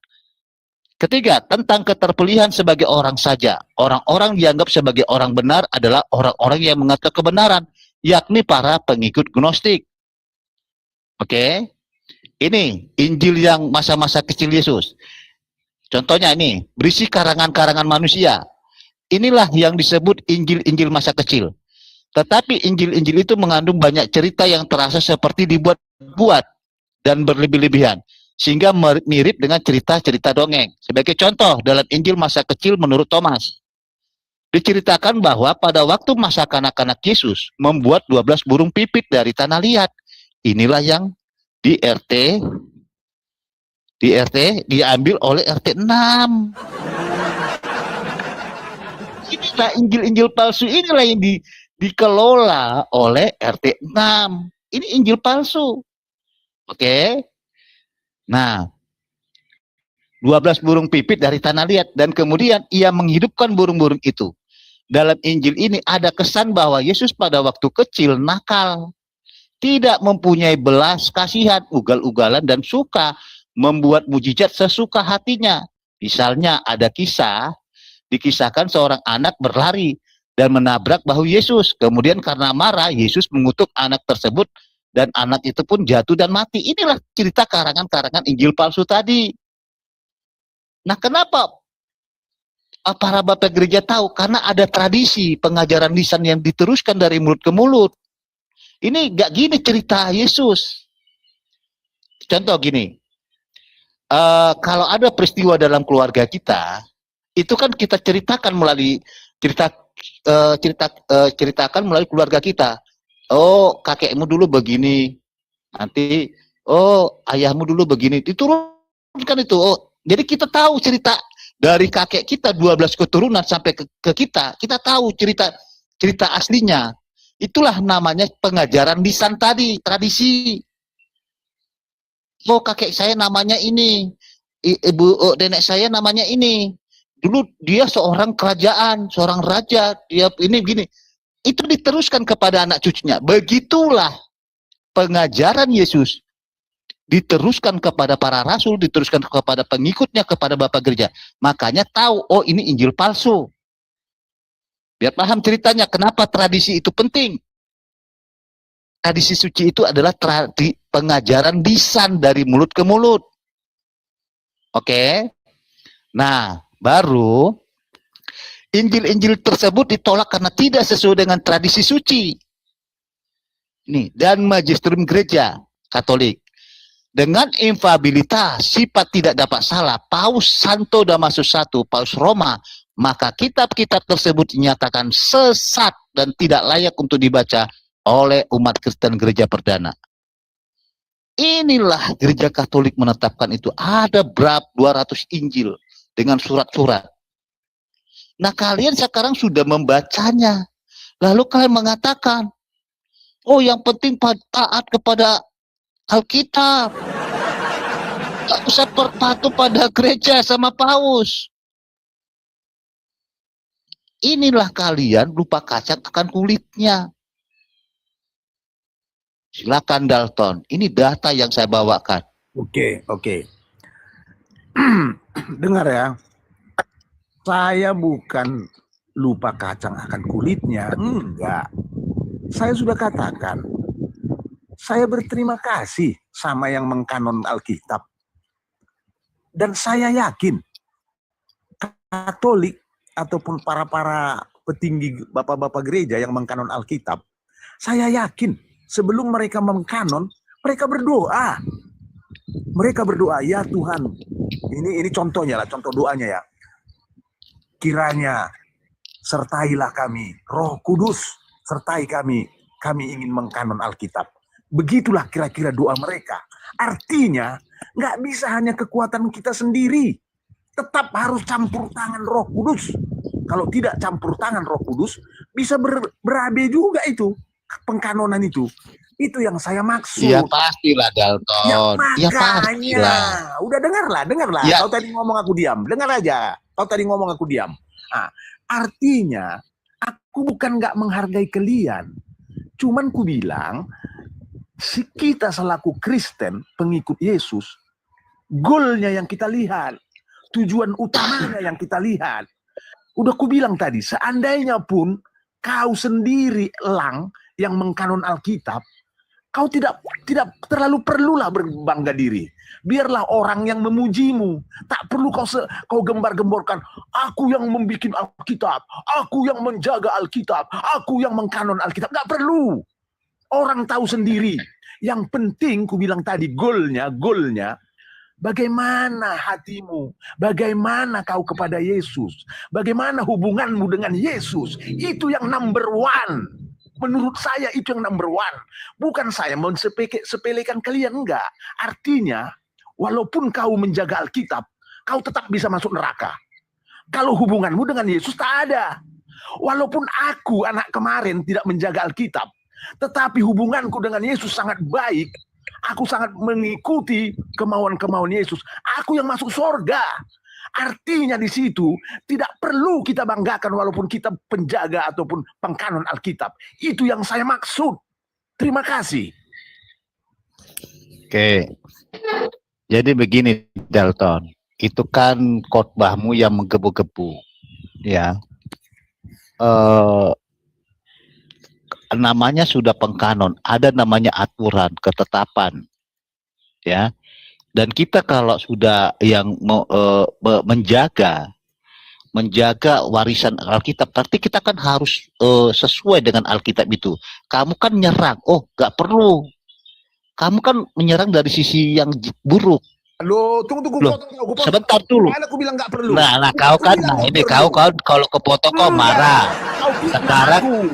Ketiga, tentang keterpilihan sebagai orang saja. Orang-orang dianggap sebagai orang benar adalah orang-orang yang mengatur kebenaran, yakni para pengikut Gnostik. Oke, ini Injil yang masa-masa kecil Yesus. Contohnya ini, berisi karangan-karangan manusia. Inilah yang disebut Injil-Injil masa kecil. Tetapi Injil-Injil itu mengandung banyak cerita yang terasa seperti dibuat-buat dan berlebih-lebihan, sehingga mirip dengan cerita-cerita dongeng. Sebagai contoh, dalam Injil masa kecil menurut Thomas, diceritakan bahwa pada waktu masa kanak-kanak Yesus membuat 12 burung pipit dari tanah liat. Inilah yang di RT diambil oleh RT 6. Inilah Injil-Injil palsu, inilah yang dikelola oleh RT 6. Ini Injil palsu. Oke. Nah, 12 burung pipit dari tanah liat, dan kemudian ia menghidupkan burung-burung itu. Dalam Injil ini ada kesan bahwa Yesus pada waktu kecil nakal, tidak mempunyai belas kasihan, ugal-ugalan, dan suka membuat mujizat sesuka hatinya. Misalnya ada dikisahkan seorang anak berlari dan menabrak bahu Yesus. Kemudian karena marah, Yesus mengutuk anak tersebut dan anak itu pun jatuh dan mati. Inilah cerita karangan-karangan Injil palsu tadi. Nah, kenapa para bapak gereja tahu? Karena ada tradisi pengajaran lisan yang diteruskan dari mulut ke mulut. Ini gak gini cerita Yesus. Contoh gini, kalau ada peristiwa dalam keluarga kita, itu kan kita ceritakan melalui ceritakan melalui keluarga kita. Oh, kakekmu dulu begini, nanti oh ayahmu dulu begini, diturunkan itu. Oh, jadi kita tahu cerita dari kakek kita 12 keturunan sampai ke kita tahu cerita aslinya. Itulah namanya pengajaran lisan tadi, tradisi. Oh, kakek saya namanya ini, nenek saya namanya ini. Dulu dia seorang kerajaan, seorang raja, dia ini begini. Itu diteruskan kepada anak cucunya. Begitulah pengajaran Yesus diteruskan kepada para rasul, diteruskan kepada pengikutnya, kepada bapak gereja. Makanya tahu, oh ini Injil palsu. Biar paham ceritanya, kenapa tradisi itu penting. Tradisi suci itu adalah pengajaran lisan dari mulut ke mulut. Oke. Nah, baru Injil-Injil tersebut ditolak karena tidak sesuai dengan tradisi suci. Nih, dan magisterium gereja Katolik. Dengan infabilitas, sifat tidak dapat salah, Paus Santo Damasus I, Paus Roma, maka kitab-kitab tersebut dinyatakan sesat dan tidak layak untuk dibaca oleh umat Kristen gereja perdana. Inilah gereja Katolik menetapkan itu. Ada berapa 200 Injil dengan surat-surat. Nah, kalian sekarang sudah membacanya. Lalu kalian mengatakan, oh yang penting taat kepada Alkitab. Tak usah berpatuh pada gereja sama Paus. Inilah kalian lupa kacat akan kulitnya. Silakan Dalton. Ini data yang saya bawakan. Oke. Dengar ya. Saya bukan lupa kacang akan kulitnya. Enggak. Saya sudah katakan. Saya berterima kasih sama yang mengkanon Alkitab. Dan saya yakin Katolik ataupun para petinggi bapak-bapak gereja yang mengkanon Alkitab, saya yakin sebelum mereka mengkanon, mereka berdoa. Mereka berdoa, ya Tuhan. Ini contohnya lah, contoh doanya ya. Kiranya sertailah kami, Roh Kudus sertai kami. Kami ingin mengkanon Alkitab. Begitulah kira-kira doa mereka. Artinya, nggak bisa hanya kekuatan kita sendiri. Tetap harus campur tangan Roh Kudus. Kalau tidak campur tangan Roh Kudus, bisa berabe juga itu pengkanonan itu. Itu yang saya maksud. Ya pastilah Dalton. Ya Makanya, pastilah. udah dengarlah. Ya. Kau tadi ngomong aku diam. Dengar aja. Kau tadi ngomong aku diam. Nah, artinya, aku bukan nggak menghargai kalian. Cuman ku bilang, si kita selaku Kristen, pengikut Yesus, goalnya yang kita lihat, tujuan utamanya yang kita lihat. Udah ku bilang tadi, seandainya pun kau sendiri elang yang mengkanon Alkitab, kau tidak terlalu perlulah berbangga diri. Biarlah orang yang memujimu. Tak perlu kau gembar-gemborkan, aku yang membuat Alkitab, aku yang menjaga Alkitab, aku yang mengkanon Alkitab. Nggak perlu. Orang tahu sendiri. Yang penting, ku bilang tadi, goalnya, bagaimana hatimu, bagaimana kau kepada Yesus, bagaimana hubunganmu dengan Yesus. Itu yang number one. Menurut saya itu yang number one. Bukan saya sepelekan kalian, enggak. Artinya, walaupun kau menjaga Alkitab, kau tetap bisa masuk neraka. Kalau hubunganmu dengan Yesus tak ada. Walaupun aku anak kemarin tidak menjaga Alkitab, tetapi hubunganku dengan Yesus sangat baik. Aku sangat mengikuti kemauan-kemauan Yesus. Aku yang masuk surga. Artinya di situ tidak perlu kita banggakan walaupun kita penjaga ataupun pengkanon Alkitab. Itu yang saya maksud. Terima kasih. Oke. Jadi begini Dalton, itu kan khotbahmu yang menggebu-gebu, ya. Namanya sudah pengkanon, ada namanya aturan, ketetapan, ya. Dan kita kalau sudah yang menjaga warisan Alkitab, berarti kita kan harus sesuai dengan Alkitab itu. Kamu kan nyerang, oh nggak perlu. Kamu kan menyerang dari sisi yang buruk. Loh, tunggu. Loh, sebentar dulu. Aku bilang nggak perlu. Nah, kau kan, nah ini kau kalau kepotong kau marah. Sekarang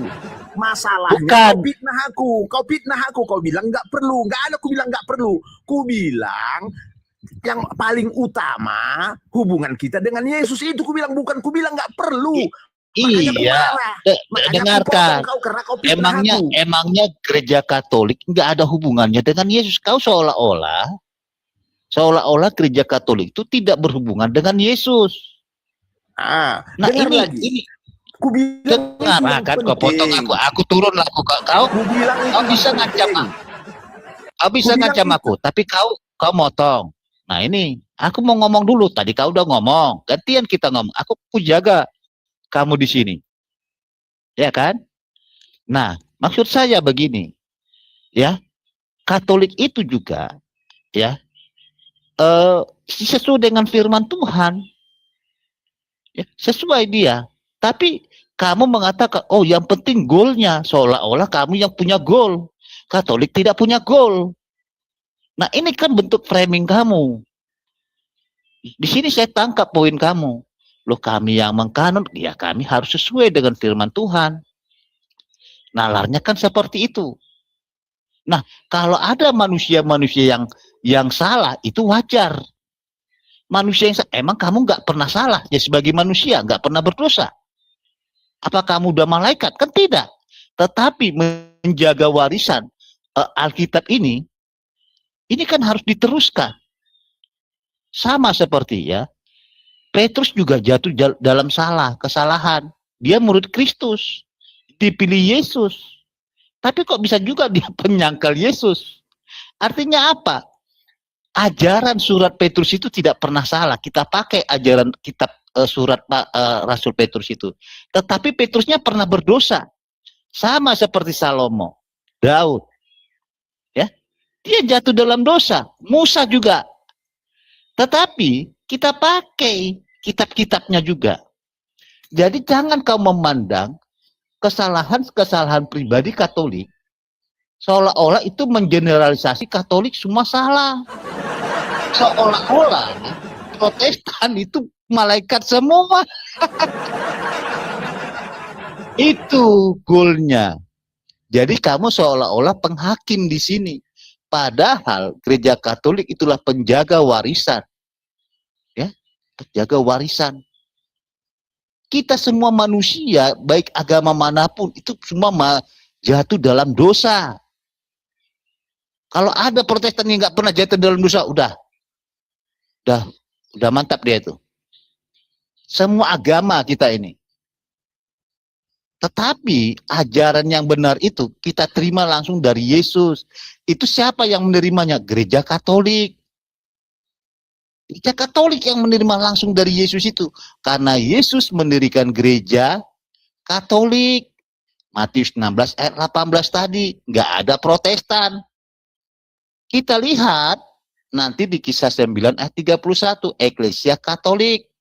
masalahnya bukan. Kau fitnah aku, kau bilang nggak perlu. Nggak ada, aku bilang nggak perlu. Ku bilang yang paling utama hubungan kita dengan Yesus itu. Ku bilang bukan, ku bilang nggak perlu. Iya, dengarkan. Emangnya gereja Katolik nggak ada hubungannya dengan Yesus. Kau seolah-olah gereja Katolik itu tidak berhubungan dengan Yesus. Nah, ini ku bilang kan kau potong aku turun lah kau bisa ngancam aku, tapi kau motong. Nah ini aku mau ngomong dulu, tadi kau udah ngomong, gantian kita ngomong. Aku jaga kamu di sini, ya kan? Nah, maksud saya begini, ya, Katolik itu juga, ya, sesuai dengan firman Tuhan, ya, sesuai dia. Tapi kamu mengatakan, oh, yang penting goalnya, seolah-olah kamu yang punya goal. Katolik tidak punya goal. Nah, ini kan bentuk framing kamu. Di sini saya tangkap poin kamu. Loh, kami yang mengkanon, ya kami harus sesuai dengan firman Tuhan. Nalarnya kan seperti itu. Nah, kalau ada manusia-manusia yang salah, itu wajar. Manusia yang emang kamu nggak pernah salah, ya sebagai manusia nggak pernah berdosa. Apa kamu udah malaikat? Kan tidak. Tetapi menjaga warisan Alkitab ini kan harus diteruskan. Sama seperti ya, Petrus juga jatuh dalam kesalahan. Dia murid Kristus, dipilih Yesus. Tapi kok bisa juga dia penyangkal Yesus? Artinya apa? Ajaran surat Petrus itu tidak pernah salah. Kita pakai ajaran kitab surat Rasul Petrus itu. Tetapi Petrusnya pernah berdosa. Sama seperti Salomo, Daud. Ya, dia jatuh dalam dosa. Musa juga. Tetapi kita pakai kitab-kitabnya juga. Jadi jangan kau memandang kesalahan-kesalahan pribadi Katolik seolah-olah itu mengeneralisasi Katolik semua salah. Seolah-olah Protestan itu malaikat semua. Itu goalnya. Jadi kamu seolah-olah penghakim di sini. Padahal gereja Katolik itulah penjaga warisan. Ya, penjaga warisan. Kita semua manusia, baik agama manapun, itu semua jatuh dalam dosa. Kalau ada Protestan yang nggak pernah jatuh dalam dosa, udah mantap dia itu. Semua agama kita ini. Tetapi ajaran yang benar itu kita terima langsung dari Yesus. Itu siapa yang menerimanya? Gereja Katolik. Gereja Katolik yang menerima langsung dari Yesus itu. Karena Yesus mendirikan gereja Katolik. Matius 16 ayat 18 tadi. Nggak ada Protestan. Kita lihat nanti di Kisah 9 ayat 31. Eklesia Katolik.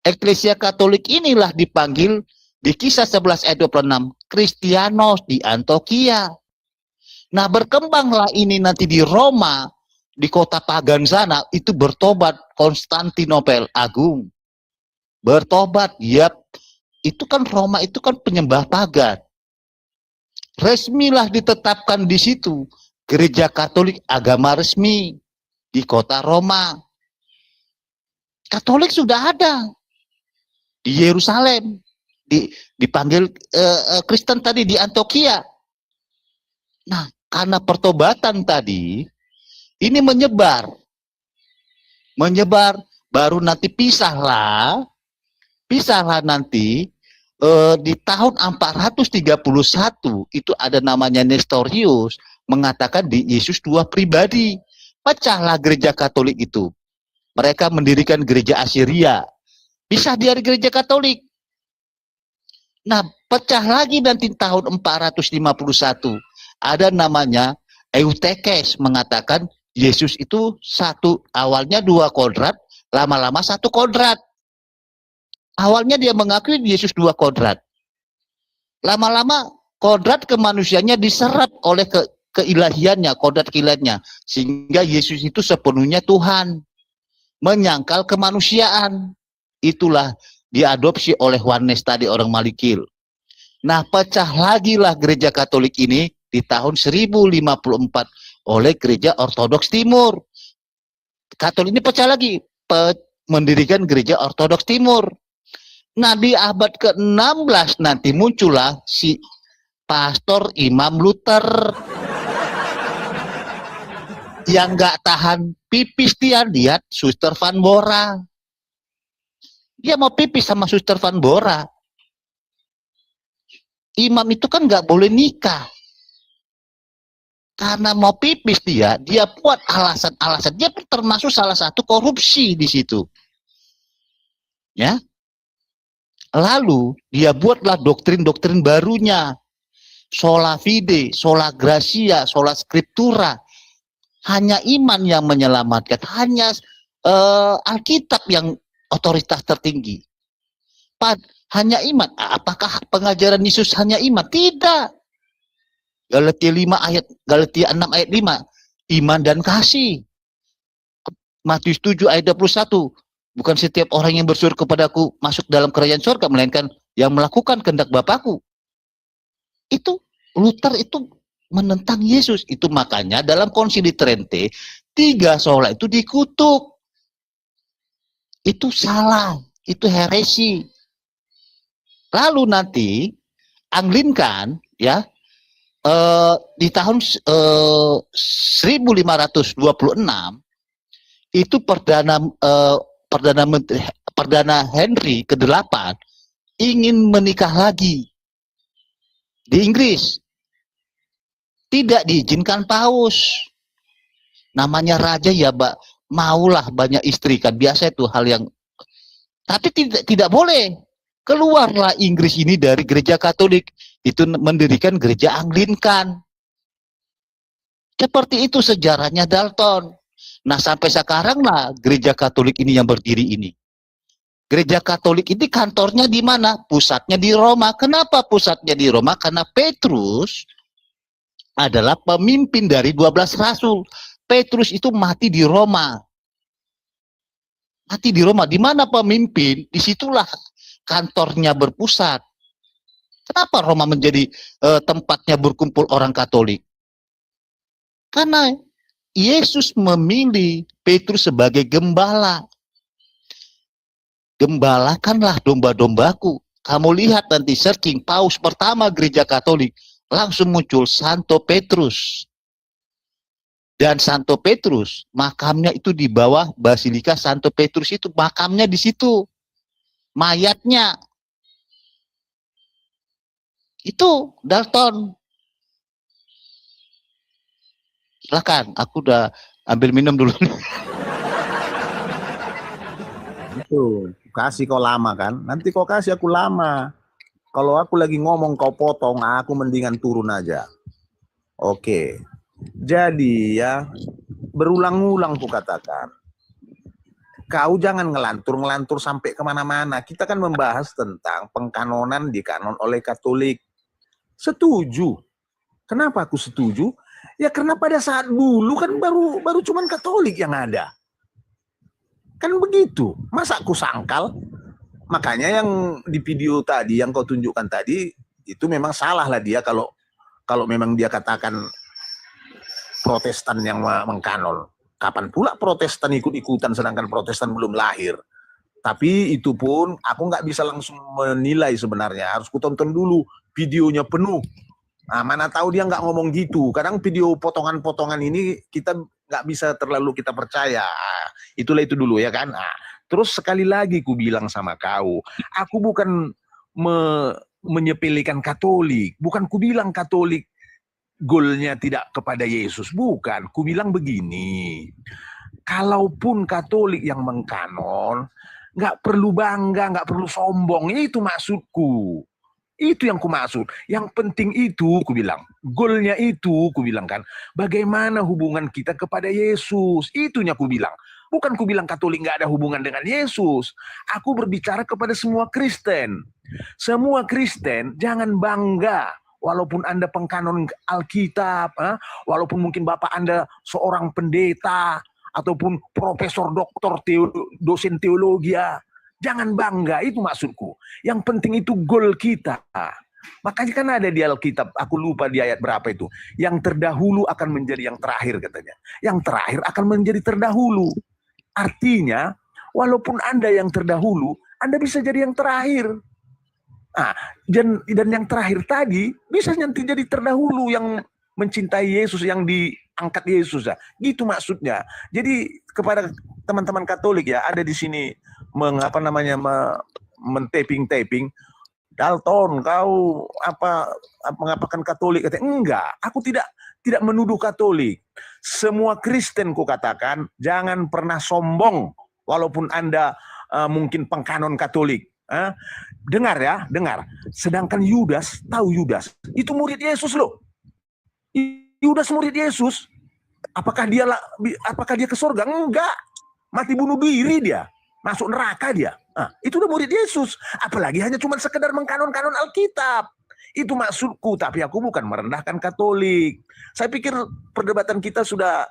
Eklesia Katolik inilah dipanggil di Kisah 11 ayat 26. Kristianos di Antioquia. Nah, berkembanglah ini nanti di Roma, di kota pagan sana, itu bertobat Konstantinopel Agung. Bertobat, ya. Itu kan Roma, itu kan penyembah pagan. Resmilah ditetapkan di situ. Gereja Katolik agama resmi di kota Roma. Katolik sudah ada di Yerusalem, dipanggil Kristen tadi di Antioquia. Nah, karena pertobatan tadi ini menyebar, baru nanti pisahlah nanti di tahun 431 itu ada namanya Nestorius mengatakan di Yesus dua pribadi. Pecahlah gereja Katolik itu. Mereka mendirikan gereja Assyria. Pisah dari gereja Katolik. Nah, pecah lagi nanti tahun 451. Ada namanya Eutyches mengatakan Yesus itu satu, awalnya 2 kodrat, lama-lama 1 kodrat. Awalnya dia mengakui Yesus 2 kodrat. Lama-lama kodrat kemanusiaannya diserap oleh keilahiannya, kodrat keilahiannya. Sehingga Yesus itu sepenuhnya Tuhan. Menyangkal kemanusiaan. Itulah diadopsi oleh Yohanes tadi, orang Malikil. Nah, pecah lagi lah gereja Katolik ini di tahun 1054 oleh gereja Ortodoks Timur. Katolik ini pecah lagi, mendirikan gereja Ortodoks Timur. Nah, di abad ke-16 nanti muncullah si Pastor Imam Luther yang nggak tahan pipis, dia lihat Suster Van Bora. Dia mau pipis sama Suster Van Bora. Imam itu kan nggak boleh nikah. Karena mau pipis dia buat alasan-alasan. Dia termasuk salah satu korupsi di situ. Ya. Lalu dia buatlah doktrin-doktrin barunya. Sola fide, sola gracia, sola scriptura. Hanya iman yang menyelamatkan. Hanya Alkitab yang otoritas tertinggi. Hanya iman. Apakah pengajaran Yesus hanya iman? Tidak. Galatia 6 ayat 5. Iman dan kasih. Matius 7 ayat 21. Bukan setiap orang yang bersuruh kepadaku masuk dalam kerajaan surga, melainkan yang melakukan kehendak Bapakku. Itu Luther itu menentang Yesus. Itu makanya dalam Konsili Trente 3 sola itu dikutuk. Itu salah, itu heresi. Lalu nanti Anglikan ya di tahun 1526 itu Perdana Henry ke-8 ingin menikah lagi di Inggris. Tidak diizinkan paus. Namanya raja ya, maulah banyak istri kan, biasa itu hal yang, tapi tidak boleh. Keluarlah Inggris ini dari gereja Katolik, itu mendirikan gereja Anglikan. Seperti itu sejarahnya Dalton. Nah, sampai sekarang lah gereja Katolik ini yang berdiri ini. Gereja Katolik ini kantornya di mana? Pusatnya di Roma. Kenapa pusatnya di Roma? Karena Petrus adalah pemimpin dari 12 rasul. Petrus itu mati di Roma. Mati di Roma. Di mana pemimpin? Disitulah kantornya berpusat. Kenapa Roma menjadi tempatnya berkumpul orang Katolik? Karena Yesus memilih Petrus sebagai gembala. Gembalakanlah domba-dombaku. Kamu lihat nanti searching paus pertama gereja Katolik, langsung muncul Santo Petrus. Dan Santo Petrus, makamnya itu di bawah Basilika Santo Petrus itu, makamnya di situ. Mayatnya. Itu Dalton. Silakan, aku udah ambil minum dulu. Itu, kasih kau lama kan? Nanti kau kasih aku lama. Kalau aku lagi ngomong kau potong, aku mendingan turun aja. Oke. Jadi ya, berulang-ulang ku katakan. Kau jangan ngelantur-ngelantur sampai kemana-mana. Kita kan membahas tentang pengkanonan dikanon oleh Katolik. Setuju. Kenapa aku setuju? Ya karena pada saat dulu kan baru cuman Katolik yang ada. Kan begitu. Masa aku sangkal? Makanya yang di video tadi yang kau tunjukkan tadi itu memang salah lah dia kalau memang dia katakan Protestan yang mengkanon. Kapan pula Protestan ikut-ikutan sedangkan Protestan belum lahir. Tapi itu pun aku nggak bisa langsung menilai sebenarnya. Harus kutonton dulu videonya penuh. Nah, mana tahu dia nggak ngomong gitu. Kadang video potongan-potongan ini kita nggak bisa terlalu kita percaya. Itulah itu dulu ya kan. Nah, terus sekali lagi ku bilang sama kau, aku bukan menyepelekan Katolik. Bukan ku bilang Katolik goalnya tidak kepada Yesus. Bukan. Ku bilang begini. Kalaupun Katolik yang mengkanon, nggak perlu bangga, nggak perlu sombong. Itu maksudku. Itu yang ku maksud. Yang penting itu, ku bilang. Goalnya itu, ku bilang kan. Bagaimana hubungan kita kepada Yesus. Itunya ku bilang. Bukan ku bilang Katolik nggak ada hubungan dengan Yesus. Aku berbicara kepada semua Kristen. Semua Kristen jangan bangga. Walaupun Anda pengkanon Alkitab, walaupun mungkin Bapak Anda seorang pendeta, ataupun profesor, doktor, dosen teologi, jangan bangga, itu maksudku. Yang penting itu goal kita. Makanya kan ada di Alkitab, aku lupa di ayat berapa itu. Yang terdahulu akan menjadi yang terakhir katanya. Yang terakhir akan menjadi terdahulu. Artinya, walaupun Anda yang terdahulu, Anda bisa jadi yang terakhir. Nah, dan yang terakhir tadi bisa nanti jadi terdahulu yang mencintai Yesus, yang diangkat Yesus ya. Gitu maksudnya. Jadi kepada teman-teman Katolik ya, ada di sini mentaping-taping, Dalton, kau mengapakan Katolik? Katanya, enggak, aku tidak menuduh Katolik. Semua Kristen ku katakan, jangan pernah sombong walaupun Anda mungkin pengkanon Katolik. Dengar ya, dengar. Sedangkan Yudas, tahu Yudas, itu murid Yesus loh. Yudas murid Yesus. Apakah dia ke surga? Enggak. Mati bunuh diri dia. Masuk neraka dia. Itu udah murid Yesus. Apalagi hanya cuma sekedar mengkanon-kanon Alkitab. Itu maksudku, tapi aku bukan merendahkan Katolik. Saya pikir perdebatan kita sudah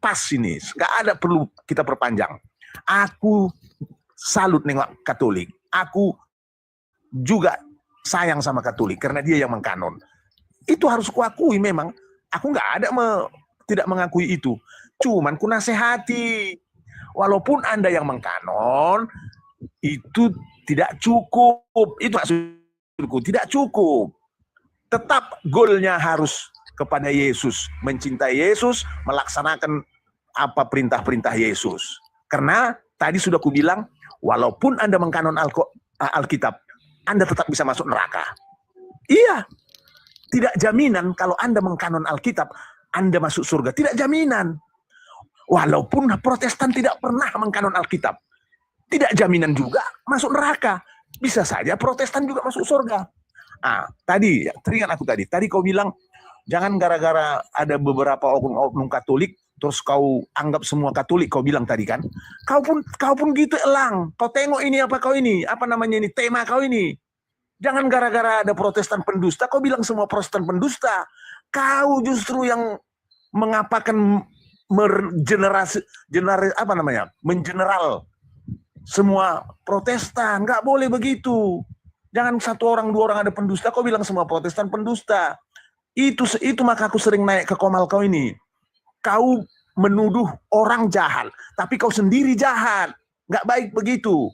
pas ini. Nggak ada perlu kita perpanjang. Aku salut nengok Katolik. Aku juga sayang sama Katolik karena dia yang mengkanon. Itu harus kuakui memang. Aku nggak ada tidak mengakui itu. Cuman ku nasihati. Walaupun Anda yang mengkanon, itu tidak cukup. Itu maksudku, tidak cukup. Tetap goalnya harus kepada Yesus. Mencintai Yesus, melaksanakan apa perintah-perintah Yesus. Karena tadi sudah ku bilang, walaupun Anda mengkanon Alkitab, Anda tetap bisa masuk neraka. Iya. tidak jaminan kalau Anda mengkanon Alkitab, Anda masuk surga. Tidak jaminan. Walaupun Protestan tidak pernah mengkanon Alkitab. Tidak jaminan juga masuk neraka. Bisa saja Protestan juga masuk surga. Tadi, teringat aku tadi. Tadi kau bilang, jangan gara-gara ada beberapa oknum Katolik, terus kau anggap semua Katolik, kau bilang tadi kan. Kau pun gitu elang. Kau tengok ini apa namanya ini, tema kau ini. Jangan gara-gara ada Protestan pendusta, kau bilang semua Protestan pendusta. Kau justru yang mengapakan mengeneral semua Protestan. Nggak boleh begitu. Jangan satu orang, dua orang ada pendusta, kau bilang semua Protestan pendusta. Itu maka aku sering naik ke komal kau ini. Kau menuduh orang jahat, tapi kau sendiri jahat. Nggak baik begitu.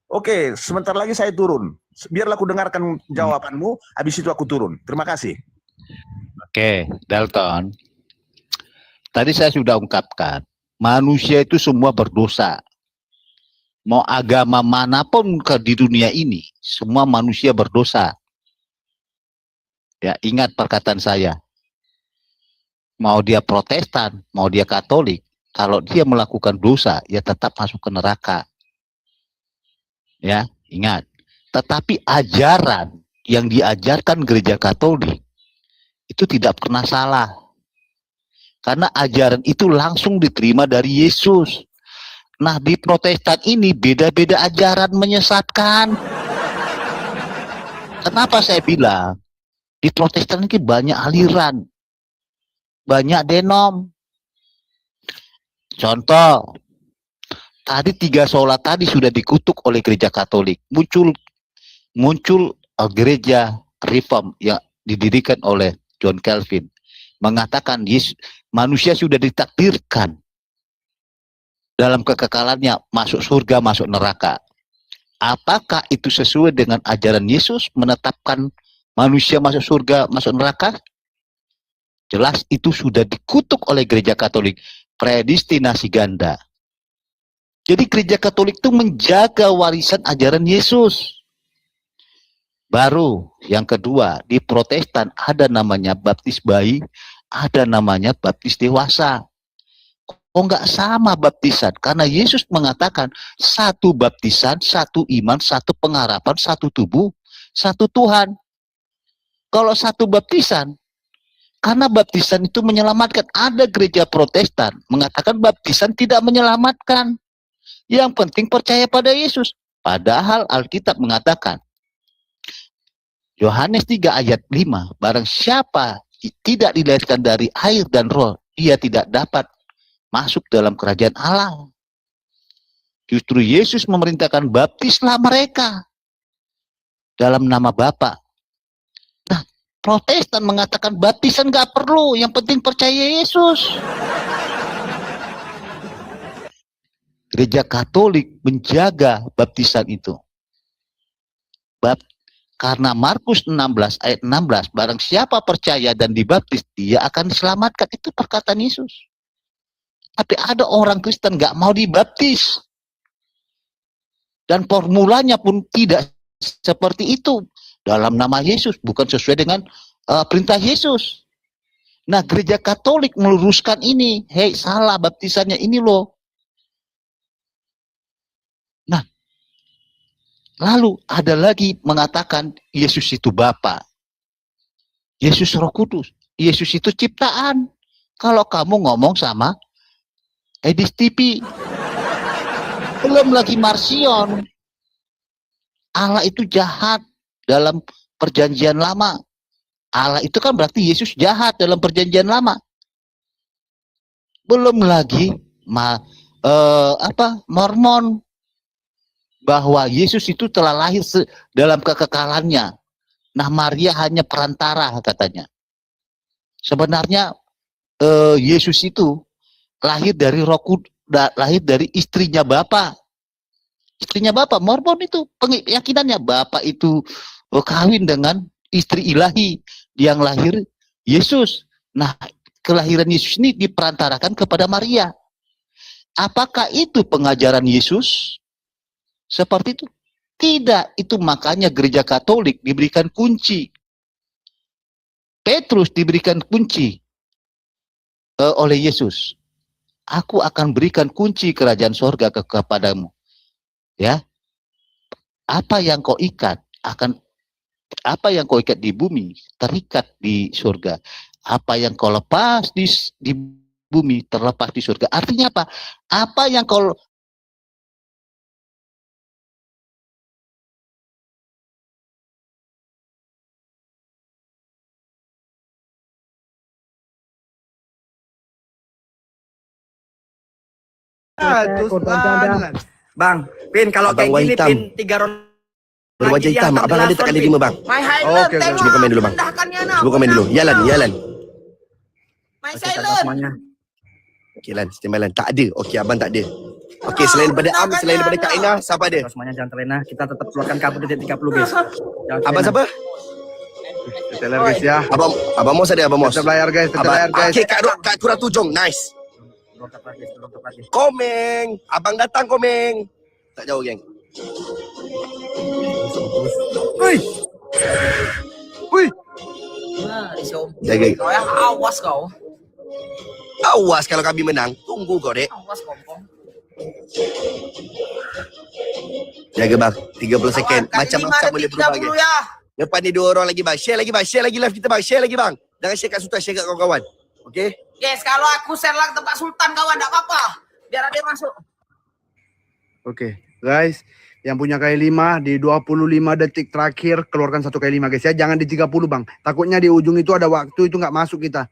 Oke, sebentar lagi saya turun. Biarlah aku dengarkan jawabanmu, habis itu aku turun. Terima kasih. Oke, Dalton. Tadi saya sudah ungkapkan, manusia itu semua berdosa. Mau agama manapun di dunia ini, semua manusia berdosa. Ya, ingat perkataan saya. Mau dia Protestan, mau dia Katolik, kalau dia melakukan dosa, ya tetap masuk ke neraka. Ya, ingat. Tetapi ajaran yang diajarkan gereja Katolik itu tidak pernah salah. Karena ajaran itu langsung diterima dari Yesus. Nah, di Protestan ini beda-beda ajaran menyesatkan. Kenapa saya bilang di Protestan ini banyak aliran, banyak denom. Contoh, tadi 3 sola tadi sudah dikutuk oleh gereja Katolik. Muncul gereja Reform yang didirikan oleh John Calvin, mengatakan manusia sudah ditakdirkan dalam kekekalannya masuk surga, masuk neraka. Apakah itu sesuai dengan ajaran Yesus menetapkan manusia masuk surga, masuk neraka? Jelas itu sudah dikutuk oleh gereja Katolik, predestinasi ganda. Jadi gereja Katolik itu menjaga warisan ajaran Yesus. Baru yang kedua, di Protestan ada namanya baptis bayi, ada namanya baptis dewasa. Oh, nggak sama baptisan, karena Yesus mengatakan satu baptisan, satu iman, satu pengharapan, satu tubuh, satu Tuhan. Kalau satu baptisan, karena baptisan itu menyelamatkan. Ada gereja Protestan mengatakan baptisan tidak menyelamatkan. Yang penting percaya pada Yesus. Padahal Alkitab mengatakan, Yohanes 3 ayat 5, barang siapa tidak dilahirkan dari air dan roh, ia tidak dapat masuk dalam kerajaan Allah. Justru Yesus memerintahkan baptislah mereka dalam nama Bapa. Nah, Protestan mengatakan baptisan nggak perlu, yang penting percaya Yesus. Gereja Katolik menjaga baptisan itu. Karena Markus 16 ayat 16, barang siapa percaya dan dibaptis, dia akan diselamatkan. Itu perkataan Yesus. Tapi ada orang Kristen nggak mau dibaptis. Dan formulanya pun tidak seperti itu. Dalam nama Yesus, bukan sesuai dengan perintah Yesus. Nah, gereja Katolik meluruskan ini. Hei, salah baptisannya ini loh. Nah, lalu ada lagi mengatakan Yesus itu Bapa. Yesus Roh Kudus. Yesus itu ciptaan. Kalau kamu ngomong sama Edis TV, belum lagi Marsion. Allah itu jahat dalam perjanjian lama. Allah itu kan berarti Yesus jahat dalam perjanjian lama. Belum lagi Mormon, bahwa Yesus itu telah lahir dalam kekekalannya. Nah, Maria hanya perantara katanya. Sebenarnya Yesus itu lahir dari lahir dari istrinya Bapa. Istrinya Bapa, Mormon itu keyakinannya Bapa itu kawin dengan istri ilahi yang lahir Yesus. Nah, kelahiran Yesus ini diperantarakan kepada Maria. Apakah itu pengajaran Yesus? Seperti itu? Tidak. Itu makanya gereja Katolik diberikan kunci. Petrus diberikan kunci oleh Yesus. Aku akan berikan kunci kerajaan sorga kepadamu. Ya, apa yang kau ikat di bumi terikat di surga. Apa yang kau lepas di bumi terlepas di surga. Artinya apa? Apa yang kau Bang, Pin, kalau kayak gini, Pin, 3 round berwajah hitam, abang ada tekan di 5 bang. My Highland, Oke, coba komen dulu bang. Coba komen dulu. Jalan. My Silent. Okey Lan, standby Lan. Tak ada. Okey, abang tak ada. Okey, selain daripada Am, selain daripada Kak Ina, siapa ada? Semuanya jangan terlena, kita tetap keluarkan kabut detik 30 guys. Abang siapa? Kita lihat guys ya. Abang Mos ada, Abang Mos. Kita layar guys, kita layar guys. Okey, Kak Tura Tujong, nice. Komeng, abang datang Komeng. Tak jauh geng. Wih. Jaga. Kau yang awas kau. Awas kalau kami menang. Tunggu kau, Dek. Awas kompong. Jaga bang, 30 second. Macam-macam boleh berubah geng. Ya. Depan ni 2 orang lagi bang. Share lagi live kita bang. Share lagi bang. Jangan share kat Sultan, share kat kawan-kawan. Okey? Guys, kalau aku share lah tempat Sultan kawan, tak apa-apa. Biar ada yang masuk. Oke, guys, yang punya kali 5 di 25 detik terakhir keluarkan 1 kali 5 guys ya. Jangan di 30 bang. Takutnya di ujung itu ada waktu itu nggak masuk kita.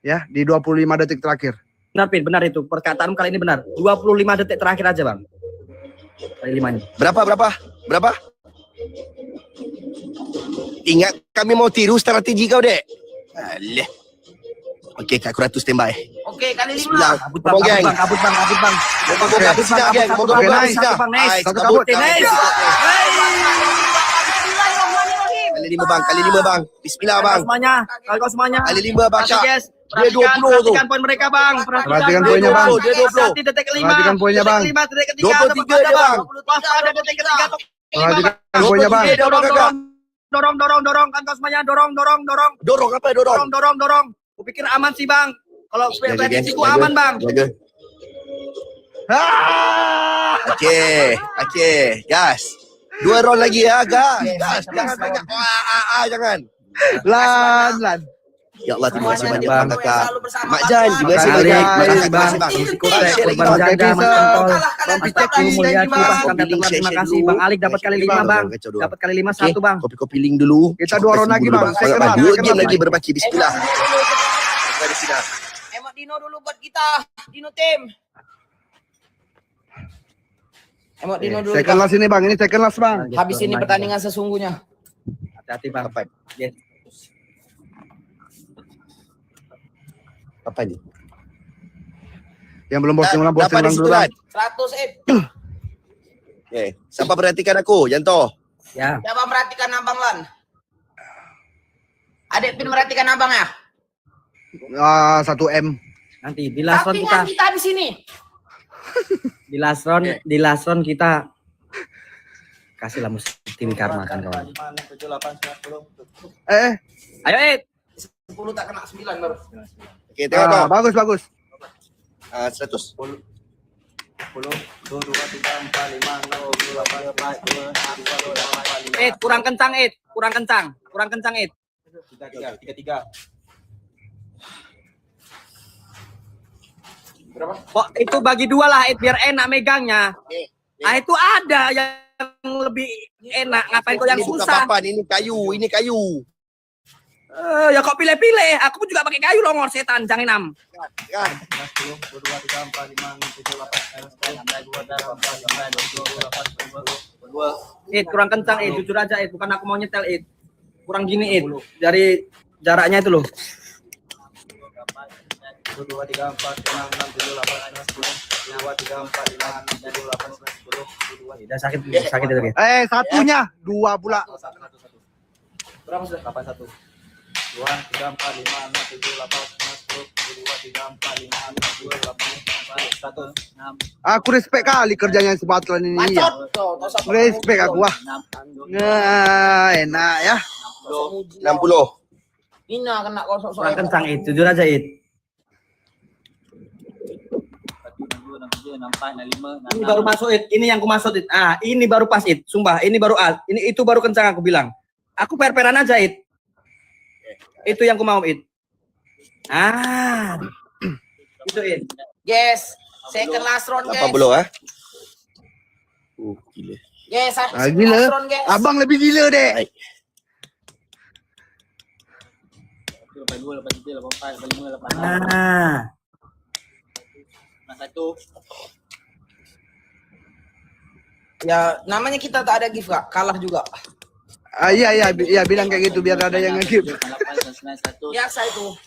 Ya, di 25 detik terakhir. Benar, Pin, benar itu. Perkataanmu kali ini benar. 25 detik terakhir aja, Bang. Kali 5-nya. Berapa? Ingat kami mau tiru strategi kau, Dek. Alah. Okey, Kak Kuratu standby. Oke, kali 5. Bismillah. Kabut bang. Kabut sini, geng. Moga nice. Nice. Kabut. Nice. Kali 5 bang. Bismillah bang. Kau semuanya. Kali 5 bang. Guys. Dia 20 tu. Perhatikan poin mereka, Bang. Perhatikan poinnya, Bang. Dia 20. Detik ke-5. Perhatikan poinnya, Bang. 23 dia, Bang. Waspada detik ke-3. Perhatikan poinnya bang. Dorong kan kau semuanya. Dorong. Dorong apa dorong? Dorong. Kupikir aman sih, Bang. Kalau prediksiku aman, Bang. Jaga. Okey. Gas. 2 round lagi ya, gas. Jangan banyak. Jangan. Lan. Ya Allah, terima kasih banyak Bang. bang kakak. Mak Jan, terima kasih banyak. Terima kasih Bang Alik dapat kali 5 Bang. Dapat kali 5 1 Bang. Kopi link dulu. Kita 2 round lagi bang. 2 game lagi berbaki. Bismillah. Emot Dino dulu buat kita. Dino tim. Emot Dino dulu. Second last ini bang. Ini second last bang. Habis ini pertandingan sesungguhnya. Hati-hati Bang. Apa ni? Yang belum posting ulang Dapat di situ dulu. kan? 100 Siapa perhatikan aku? Yanto. Ya. Siapa merhatikan Abang Lan? Adik Pin merhatikan Abang ya? 1M. Nanti di last round kita di sini. Di last round kita kasihlah musik tim karma kan kawan. Ayo Ed. 10 tak kena 9 baru. Okey, tengok dong. Bagus. 100. 10, 2, 3, 4, 5, 6, 7, 8, 9, 10, 11, 12, 13, 14, 15. Kurang kencang Ed. 33. Berapa? Kok itu bagi 2 lah Ed biar enak megangnya. Ah itu ada yang lebih enak, ngapain kau yang susah? Ini kayu. Ya kok pilih-pilih, aku pun juga pakai kayu longor setan, jangan 6. Kan. 10, 2, 3, 4, 5, 6, 7, 8, 9, 10, 11, 12. Kurang kencang jujur aja bukan aku mau nyetel kurang gini dari jaraknya itu loh. 1, 2, 3, 4, 5, 6, 7, 8, 9, 10. 1, 2, 3, 4, 5, 6, 7, 8, 9, 10. Udah sakit itu ya. Satunya 2 pula. Berapa sudah? 81. 2, 3, 4, 5, 6, 7, 8, 9, 10. 1, 2, 3, 4, 5, 6, 7, 8, 9, 1. Aku respect kali kerjanya si Batlan ini. Ya. Respect aku enak ya. 60. Ina kena kosok Kurang kencang It, jujur aja It. Ini baru masuk It, ini yang ku masuk It. Ah, ini baru pas It, sumpah, ini baru Al. Ini itu baru kencang aku bilang. Aku per-peran aja It. Itu yang ku mau It. Ah. Itu It. Yes, second last round guys. Apa belum ah? Gila. Yes, second Gila. last round guys. Abang lebih gila dek. Ah. Ya, namanya kita tak ada gift Kak, kalah juga. Iya bilang kayak gitu biar ada yang nge-give. Biasa itu.